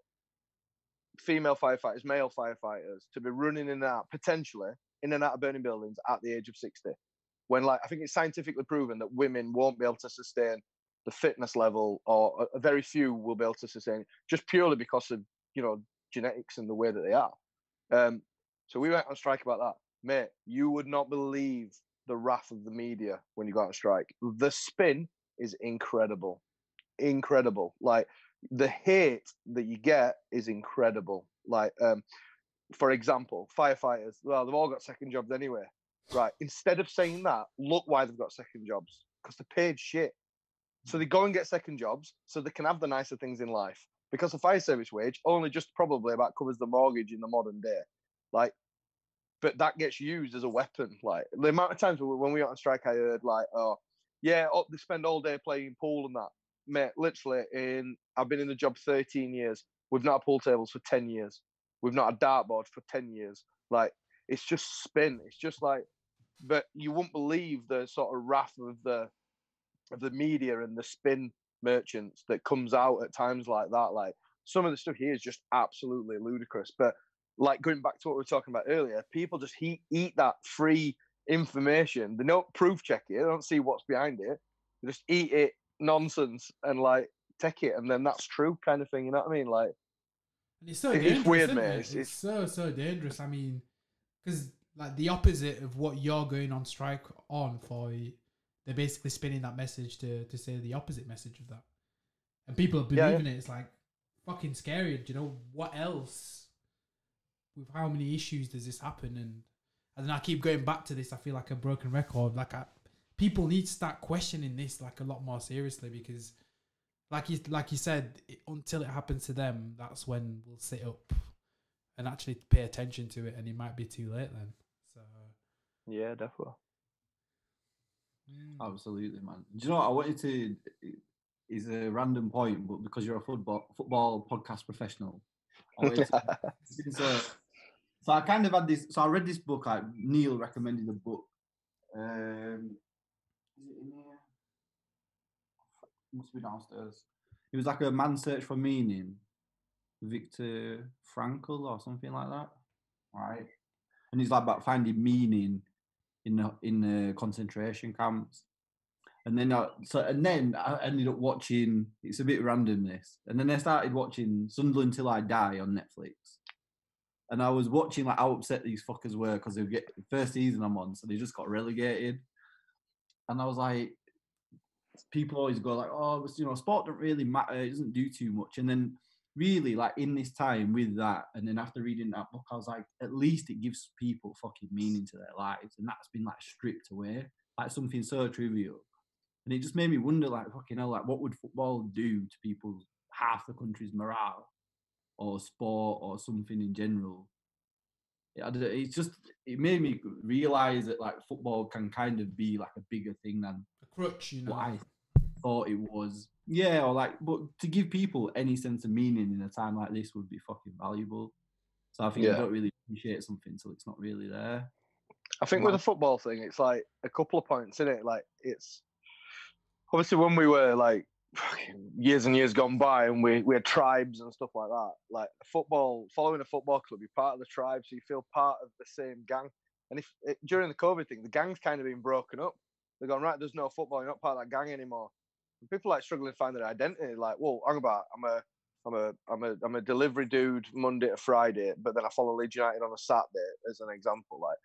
female firefighters, male firefighters to be running in and out, potentially in and out of burning buildings at the age of 60. When, like, I think it's scientifically proven that women won't be able to sustain the fitness level, or a very few will be able to sustain it, just purely because of, you know, genetics and the way that they are. So we went on strike about that. Mate, you would not believe the wrath of the media when you go on strike. The spin is incredible. Incredible. Like, the hate that you get is incredible. Like, for example, firefighters, well, they've all got second jobs anyway. Right. Instead of saying that, look why they've got second jobs. Because they're paid shit. So they go and get second jobs so they can have the nicer things in life. Because the fire service wage only just probably about covers the mortgage in the modern day. Like, but that gets used as a weapon. Like the amount of times when we were on strike, I heard like, oh, yeah, they spend all day playing pool and that. Mate, literally, I've been in the job 13 years. We've not had pool tables for 10 years. We've not had dartboard for 10 years. Like, it's just spin. It's just like, but you wouldn't believe the sort of wrath of the media and the spin merchants that comes out at times like that. Like, some of the stuff here is just absolutely ludicrous. But like going back to what we were talking about earlier, people just eat that free information. They don't proof check it. They don't see what's behind it. They just eat it nonsense and like take it, and then that's true kind of thing. You know what I mean? Like, and it's so it's dangerous, weird, isn't mate. it? It's so dangerous. I mean, because like the opposite of what you're going on strike on for, they're basically spinning that message to say the opposite message of that, and people are believing it. It's like fucking scary. Do you know what else? With how many issues does this happen? And then I keep going back to this. I feel like a broken record. Like people need to start questioning this like a lot more seriously, because like you said, until it happens to them, that's when we'll sit up and actually pay attention to it, and it might be too late then. So yeah, definitely. Absolutely, man. Do you know what I wanted to? Is a random point, but because you're a football podcast professional, I wanted to, so I kind of had this. So I read this book. Neil recommended the book. Is it in here? It must be downstairs. It was like a Man's Search for Meaning, Viktor Frankl or something like that, right? And he's like about finding meaning in the concentration camps. And then I ended up watching. It's a bit random this, and then I started watching Sunderland Till I Die on Netflix. And I was watching like how upset these fuckers were because they get first season I'm on, so they just got relegated. And I was like, people always go like, oh, sport don't really matter, it doesn't do too much. And then really like in this time with that, and then after reading that book, I was like, at least it gives people fucking meaning to their lives, and that's been like stripped away, like something so trivial. And it just made me wonder, like, fucking hell, like what would football do to people's half the country's morale, or sport, or something in general? It made me realize that like football can kind of be like a bigger thing than a crutch, you know. What I thought it was. Yeah, or like, but to give people any sense of meaning in a time like this would be fucking valuable. So I think you don't really appreciate something until it's not really there. I think with the football thing, it's like a couple of points in it. Like, it's obviously when we were like years and years gone by, and we had tribes and stuff like that. Like football, following a football club, you're part of the tribe, so you feel part of the same gang. And during the COVID thing, the gang's kind of been broken up. They're going, right, there's no football, you're not part of that gang anymore. And people like struggling to find their identity. Like, well, hang about, I'm a delivery dude Monday to Friday, but then I follow Leeds United on a Saturday, as an example. Like,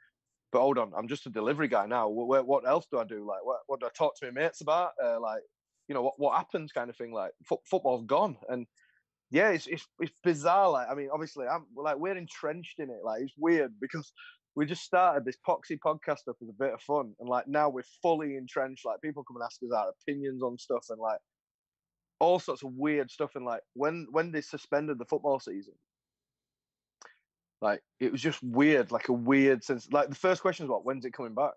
but hold on, I'm just a delivery guy now. What else do I do? Like, what do I talk to my mates about? Like, you know, what happens, kind of thing. Like, football's gone, and yeah, it's bizarre. Like, I mean, obviously, we're entrenched in it. Like, it's weird because we just started this Poxy podcast stuff as a bit of fun, and like now we're fully entrenched. Like, people come and ask us our opinions on stuff, and like all sorts of weird stuff. And like when they suspended the football season, like it was just weird, like a weird sense. Like the first question was, when's it coming back?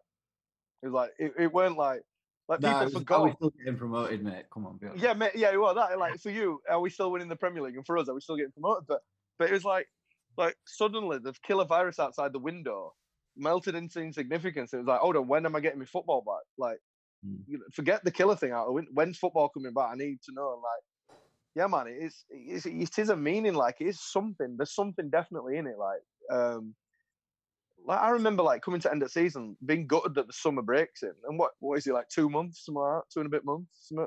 It was like it weren't like people forgot. Are we still getting promoted, mate? Come on, be honest. Yeah, mate. Yeah, well, that like for you, are we still winning the Premier League? And for us, are we still getting promoted? But it was like suddenly the killer virus outside the window melted into insignificance. It was like, hold on, when am I getting my football back? Like, you know, forget the killer thing out. When's football coming back? I need to know. And like, yeah, man, it is a meaning. Like, it is something. There's something definitely in it. Like I remember like coming to end of season, being gutted that the summer breaks in, and what is it, like 2 months, something like that, 2 and a bit months, something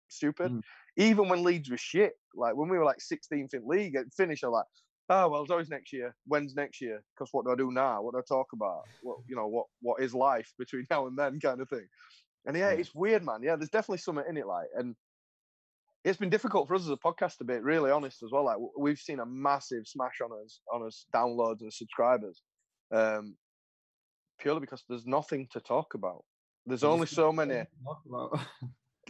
stupid. Even when Leeds was shit, like when we were like 16th in league at finish, I was like, oh well, it's always next year. When's next year? Because what do I do now? What do I talk about? What is life between now and then, kind of thing. And yeah, it's weird, man. Yeah, there's definitely something in it, like, and it's been difficult for us as a podcast to be really honest as well. Like, we've seen a massive smash on us downloads and subscribers. Purely because there's nothing to talk about. There's only so many.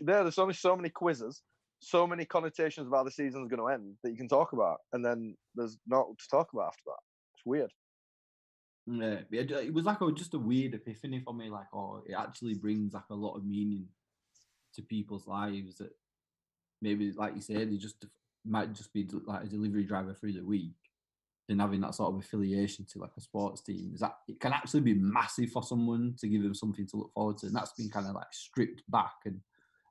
There's only so many quizzes, so many connotations of how the season's going to end that you can talk about, and then there's not to talk about after that. It's weird. Yeah, it was like just a weird epiphany for me. Like, oh, it actually brings like a lot of meaning to people's lives that maybe, like you said, they just might just be like a delivery driver through the week. And having that sort of affiliation to like a sports team is that it can actually be massive for someone to give them something to look forward to, and that's been kind of like stripped back. And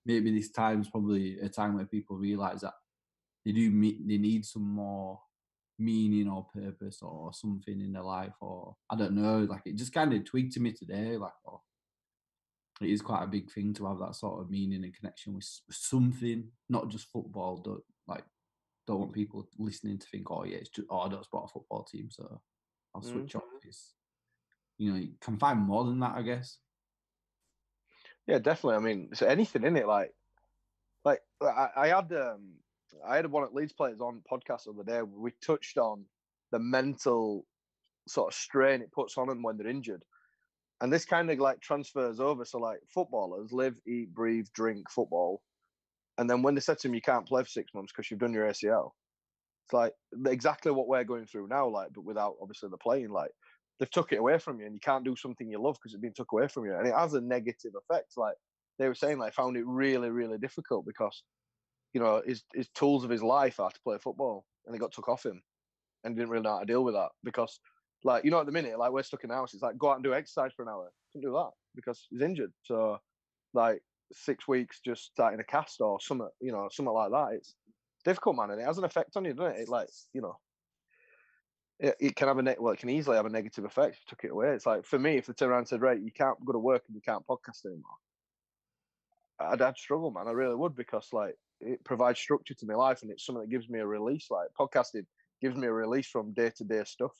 maybe this time's probably a time where people realize that they need some more meaning or purpose or something in their life, or I don't know, like it just kind of twigged to me today, like, oh, it is quite a big thing to have that sort of meaning and connection with something, not just football. Don't want people listening to think, oh yeah, it's just, oh, I don't support a football team, so I'll switch off. It's, you can find more than that, I guess. Yeah, definitely. I mean, so anything in it, like I had one of Leeds players on podcast the other day. We touched on the mental sort of strain it puts on them when they're injured, and this kind of like transfers over. So like footballers live, eat, breathe, drink football, and then when they said to them, you can't play for 6 months because you've done your ACL. It's like exactly what we're going through now, like, but without obviously the playing. Like they've took it away from you, and you can't do something you love because it's been took away from you, and it has a negative effect. Like they were saying, like found it really, really difficult because his tools of his life are to play football, and they got took off him, and he didn't really know how to deal with that because, like, at the minute, like we're stuck in the house. It's like go out and do exercise for an hour. Couldn't do that because he's injured. So, like 6 weeks just starting a cast or something, something like that. It's difficult, man, and it has an effect on you, doesn't it? It like, it can have it can easily have a negative effect if you took it away. It's like for me, if they turn around and said, right, you can't go to work and you can't podcast anymore, I'd struggle, man. I really would, because like it provides structure to my life, and it's something that gives me a release. Like podcasting gives me a release from day-to-day stuff.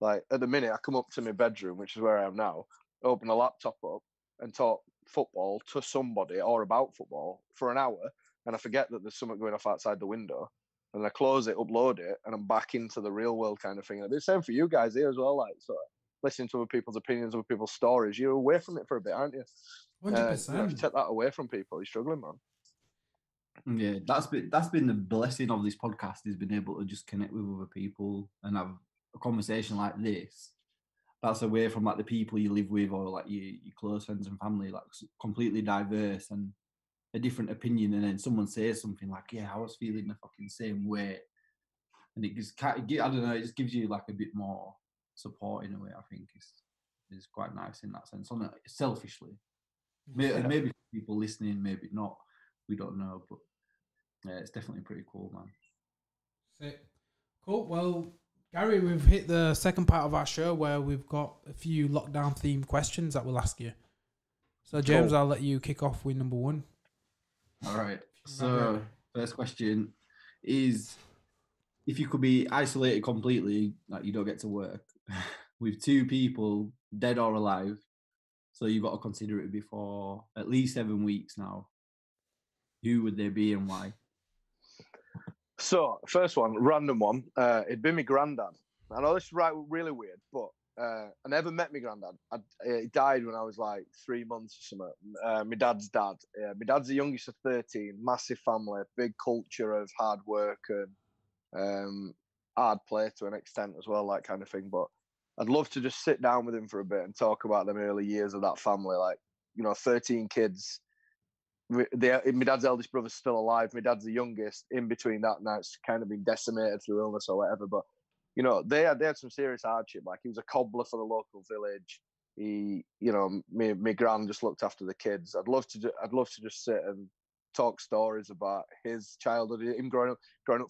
Like at the minute, I come up to my bedroom, which is where I am now, open a laptop up and talk football to somebody or about football for an hour, and I forget that there's something going off outside the window, and I close it, upload it, and I'm back into the real world kind of thing. And it's the same for you guys here as well. Like, so listening to other people's opinions, other people's stories, you're away from it for a bit, aren't you? 100%. If you take that away from people, you're struggling, man. Yeah, that's been the blessing of this podcast, is being able to just connect with other people and have a conversation like this. That's away from like the people you live with or like your close friends and family, like completely diverse and a different opinion, and then someone says something like, yeah, I was feeling the fucking same way, and it just, I don't know, it just gives you like a bit more support in a way. I think is quite nice in that sense, on it selfishly. Maybe people listening, maybe not, we don't know, but yeah, it's definitely pretty cool, man. Sick. Cool. Well, Gary, we've hit the second part of our show where we've got a few lockdown themed questions that we'll ask you. So, James, I'll let you kick off with number one. All right. So, first question is, if you could be isolated completely, like you don't get to work, with two people, dead or alive, so you've got to consider it before at least 7 weeks now, who would they be and why? So, first one, random one. It'd be my granddad. I know this is really weird, but I never met my granddad. He died when I was like 3 months or something. My dad's dad. My dad's the youngest of 13, massive family, big culture of hard work and hard play to an extent as well, that kind of thing. But I'd love to just sit down with him for a bit and talk about them early years of that family. Like, 13 kids. My dad's eldest brother's still alive. My dad's the youngest. In between that, now it's kind of been decimated through illness or whatever. But they had some serious hardship. Like, he was a cobbler for the local village. He, my gran just looked after the kids. I'd love to just sit and talk stories about his childhood, him growing up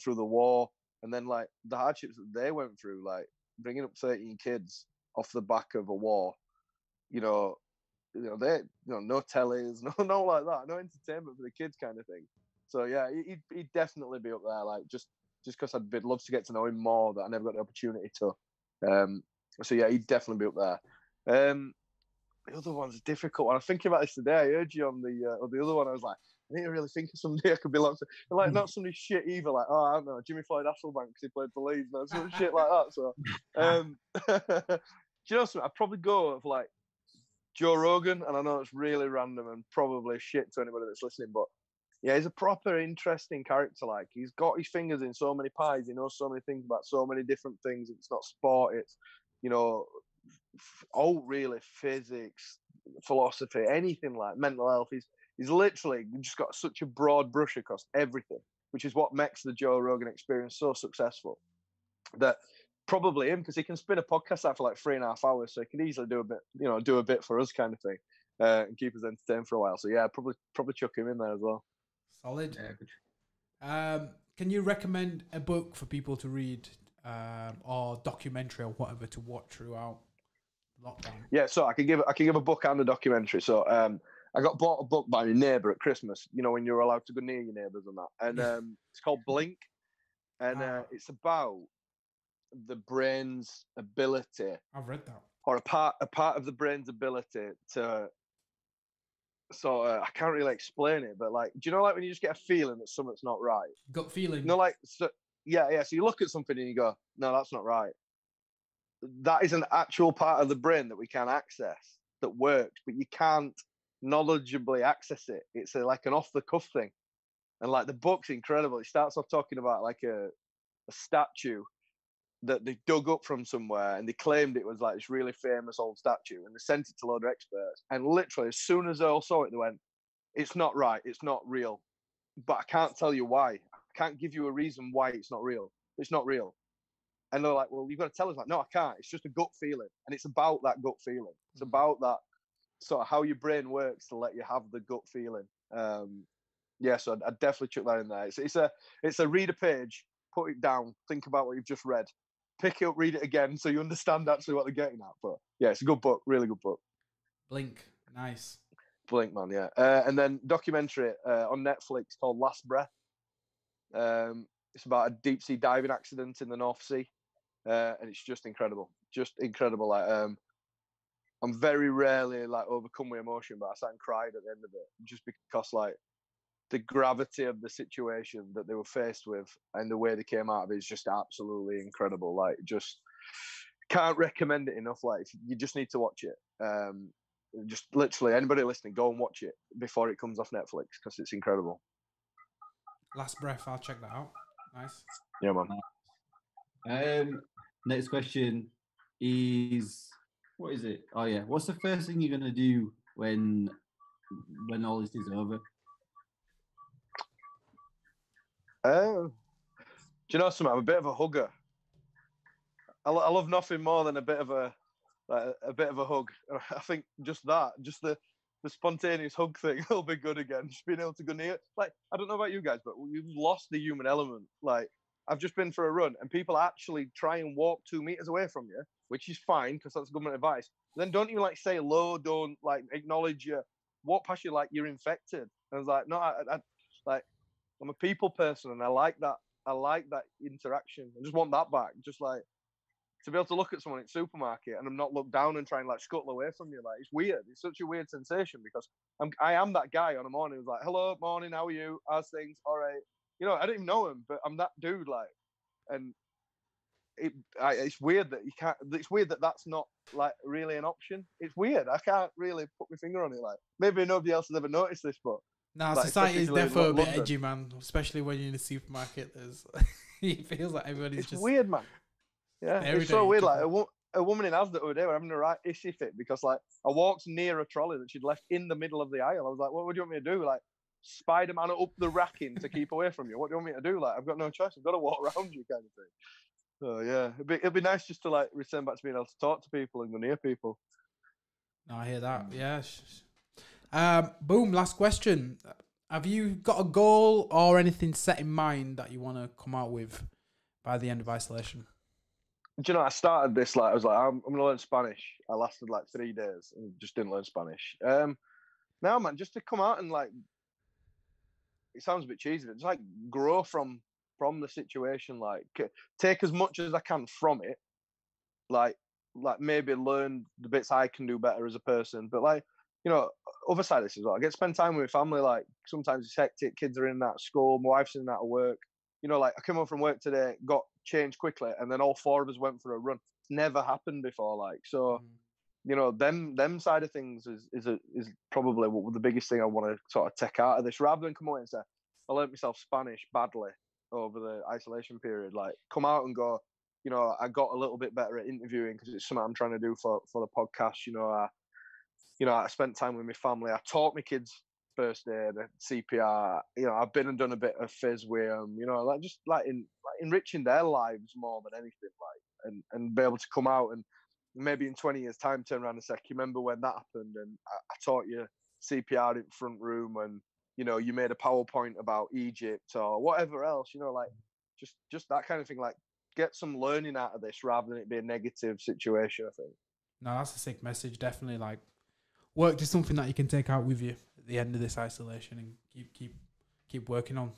through the war, and then like the hardships that they went through, like bringing up 13 kids off the back of a war. They no tellies, no like that, no entertainment for the kids kind of thing. So yeah, he'd definitely be up there, like just because I'd love to get to know him more that I never got the opportunity to. So yeah, he'd definitely be up there. The other one's a difficult one. I was thinking about this today. I heard you on the other one. I was like, I need to really think of somebody I could be lots of, like, not somebody shit either. Like, I don't know, Jimmy Floyd Hasselbank because he played for Leeds, no, some shit like that. So, do you know something? I'd probably go with like Joe Rogan, and I know it's really random and probably shit to anybody that's listening, but yeah, he's a proper interesting character. Like, he's got his fingers in so many pies. He knows so many things about so many different things. It's not sport. It's really physics, philosophy, anything like mental health. He's literally just got such a broad brush across everything, which is what makes the Joe Rogan Experience so successful. That probably him, because he can spin a podcast out for like 3.5 hours, so he can easily do a bit for us kind of thing, and keep us entertained for a while. So yeah, probably chuck him in there as well. Solid. Can you recommend a book for people to read, or documentary or whatever to watch throughout lockdown? Yeah, so I can give a book and a documentary. So I got bought a book by my neighbour at Christmas. You know, when you're allowed to go near your neighbours and that, and it's called Blink, and it's about the brain's ability. I've read that. Or a part of the brain's ability to. So I can't really explain it, but like, do you know, like when you just get a feeling that something's not right? Gut feeling. You know, like, so yeah. So you look at something and you go, no, that's not right. That is an actual part of the brain that we can access that works, but you can't knowledgeably access it. It's like an off the cuff thing, and like the book's incredible. It starts off talking about like a statue that they dug up from somewhere, and they claimed it was like this really famous old statue, and they sent it to a load of experts. And literally, as soon as they all saw it, they went, "It's not right. It's not real." But I can't tell you why. I can't give you a reason why it's not real. It's not real. And they're like, "Well, you've got to tell us." Like, no, I can't. It's just a gut feeling, and it's about that gut feeling. It's about that sort of how your brain works to let you have the gut feeling. Yeah, so I'd definitely chuck that in there. It's a read a page, put it down, think about what you've just read, pick it up, read it again, so you understand actually what they're getting at. But yeah, it's a good book, really good book. Blink, nice. Blink, man, yeah. And then documentary on Netflix called Last Breath. It's about a deep sea diving accident in the North Sea, and it's just incredible, Like, I'm very rarely like overcome with emotion, but I sat and cried at the end of it, just because like the gravity of the situation that they were faced with and the way they came out of it is just absolutely incredible. Like, just can't recommend it enough. Like, you just need to watch it. Just literally anybody listening, go and watch it before it comes off Netflix, because it's incredible. Last Breath, I'll check that out. Nice. Yeah, man. Next question is, what is it? Oh yeah, what's the first thing you're gonna do when all this is over? Do you know something? I'm a bit of a hugger. I love nothing more than a bit of a hug. I think just the spontaneous hug thing will be good again. Just being able to go near. Like, I don't know about you guys, but we've lost the human element. Like, I've just been for a run, and people actually try and walk 2 meters away from you, which is fine because that's government advice. Then don't even like say hello. Don't like acknowledge you. Walk past you like you're infected. And I was like, no, I'm a people person, and I like that. I like that interaction. I just want that back. Just like to be able to look at someone in the supermarket and I'm not look down and try and like scuttle away from you. Like, it's weird. It's such a weird sensation because I am that guy on a morning who's like, hello, morning, how are you? How's things? All right. You know, I don't even know him, but I'm that dude. Like, and it's weird that you can't. It's weird that that's not like really an option. It's weird. I can't really put my finger on it. Like, maybe nobody else has ever noticed this, but nah, like, society is definitely a bit London. edgy, man. Especially when you're in a supermarket. It feels like everybody's It's just weird, man. Yeah, it's so weird. Like a woman in Asda the other day were having a right issy fit because like I walked near a trolley that she'd left in the middle of the aisle. I was like, what do you want me to do? Like, Spider-Man up the racking to keep away from you? What do you want me to do? Like, I've got no choice. I've got to walk around you, kind of thing. So yeah, it'd be nice just to like return back to being able to talk to people and go near people. No, I hear that. Yeah. Boom. Last question. Have you got a goal or anything set in mind that you want to come out with by the end of isolation? Do you know, I started this like I was like, I'm going to learn Spanish. I lasted like 3 days and just didn't learn Spanish. Now, man, just to come out and like, it sounds a bit cheesy, but just like grow from the situation, like take as much as I can from it, like maybe learn the bits I can do better as a person, but like, you know, other side of this as well, I get to spend time with family. Like, sometimes it's hectic, kids are in and out of school, my wife's in and out of work. You know, like I came home from work today, got changed quickly, and then all 4 of us went for a run. It's never happened before. Like, so you know, them side of things is probably the biggest thing I want to sort of take out of this, rather than come out and say I learned myself Spanish badly over the isolation period. Like, come out and go, you know, I got a little bit better at interviewing because it's something I'm trying to do for the podcast. You know, I spent time with my family. I taught my kids first aid, CPR. You know, I've been and done a bit of phys with them. You know, like just like enriching their lives more than anything. Like, and be able to come out and maybe in 20 years' time turn around and say, "You remember when that happened?" And I taught you CPR in front room, and you know, you made a PowerPoint about Egypt or whatever else. You know, like just that kind of thing. Like, get some learning out of this rather than it be a negative situation. I think. No, that's a sick message. Definitely, like, work is something that you can take out with you at the end of this isolation and keep working on.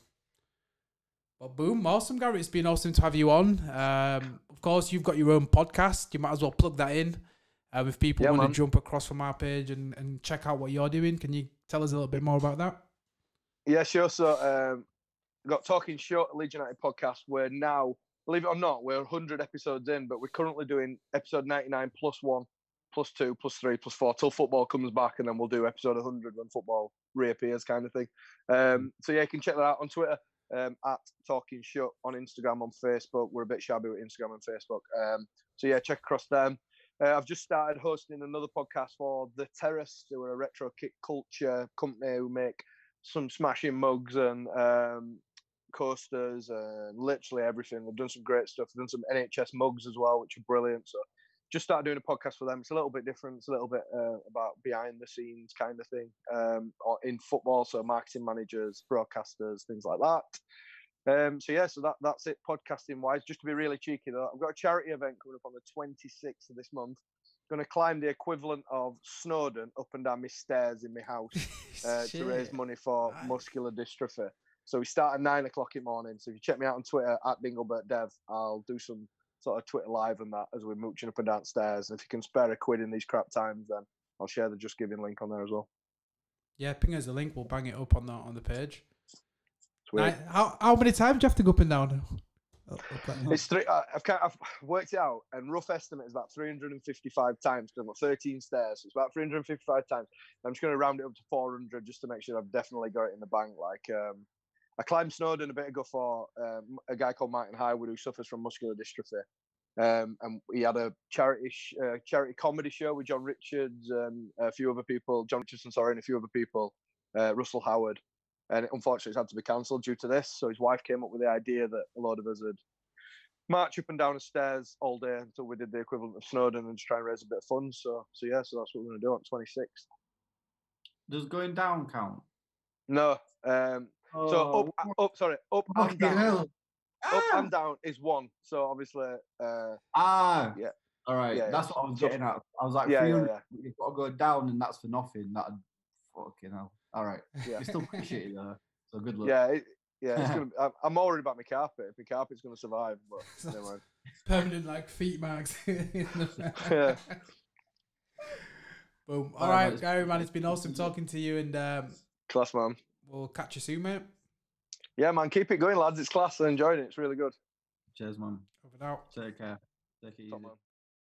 But boom, awesome, Gary. It's been awesome to have you on. Of course, you've got your own podcast. You might as well plug that in. If people want to jump across from our page and check out what you're doing, can you tell us a little bit more about that? Yeah, sure. So, got Talking Shutt, Leeds United podcast. We're now, believe it or not, we're 100 episodes in, but we're currently doing episode 99 plus 1, plus 2, plus 3, plus 4 till football comes back, and then we'll do episode 100 when football reappears, kind of thing. So yeah, you can check that out on Twitter. At Talking Shutt, on Instagram, on Facebook. We're a bit shabby with Instagram and Facebook. So yeah, check across them. I've just started hosting another podcast for The Terrace. They were a retro kit culture company who make some smashing mugs and coasters and literally everything. They've done some great stuff. They've done some NHS mugs as well, which are brilliant. So just started doing a podcast for them. It's a little bit different. It's a little bit about behind the scenes kind of thing or in football. So marketing managers, broadcasters, things like that. So yeah, so that's it podcasting wise. Just to be really cheeky though, I've got a charity event coming up on the 26th of this month. Going to climb the equivalent of Snowdon up and down my stairs in my house to raise money for muscular dystrophy. So we start at 9 o'clock in the morning. So if you check me out on Twitter at DinglebertDev, I'll do some sort of Twitter live and that as we're mooching up and down stairs. And if you can spare a quid in these crap times, then I'll share the Just Giving link on there as well. Yeah, ping us the link. We'll bang it up on the page. Sweet. How many times do you have to go up and down? It's three. I've worked it out, and rough estimate is about 355 times because I've got 13 stairs. So it's about 355 times. I'm just going to round it up to 400 just to make sure I've definitely got it in the bank. Like, I climbed Snowdon a bit ago for a guy called Martin Highwood who suffers from muscular dystrophy. And he had a charity comedy show with John Richards and a few other people, and a few other people, Russell Howard. And unfortunately, it's had to be cancelled due to this. So his wife came up with the idea that a lot of us would march up and down the stairs all day until we did the equivalent of Snowdon and just try and raise a bit of funds. So yeah, so that's what we're going to do on 26th. Does going down count? No. So up and down. Hell. Up and down is 1. So obviously, yeah. All right, yeah, that's what I was getting at. I was like, yeah. You've got to go down, and that's for nothing. That'd fucking hell. All right, yeah. It's still pretty shitty though. So good luck. It's gonna. I'm all worried about my carpet. If my carpet's gonna survive, but never mind. Permanent like feet marks. Yeah. Boom. All right, Gary, man, it's been awesome talking to you, and class, man. We'll catch you soon, mate. Yeah, man, keep it going, lads. It's class. I enjoyed it. It's really good. Cheers, man. Over and out. Take care. Take it easy.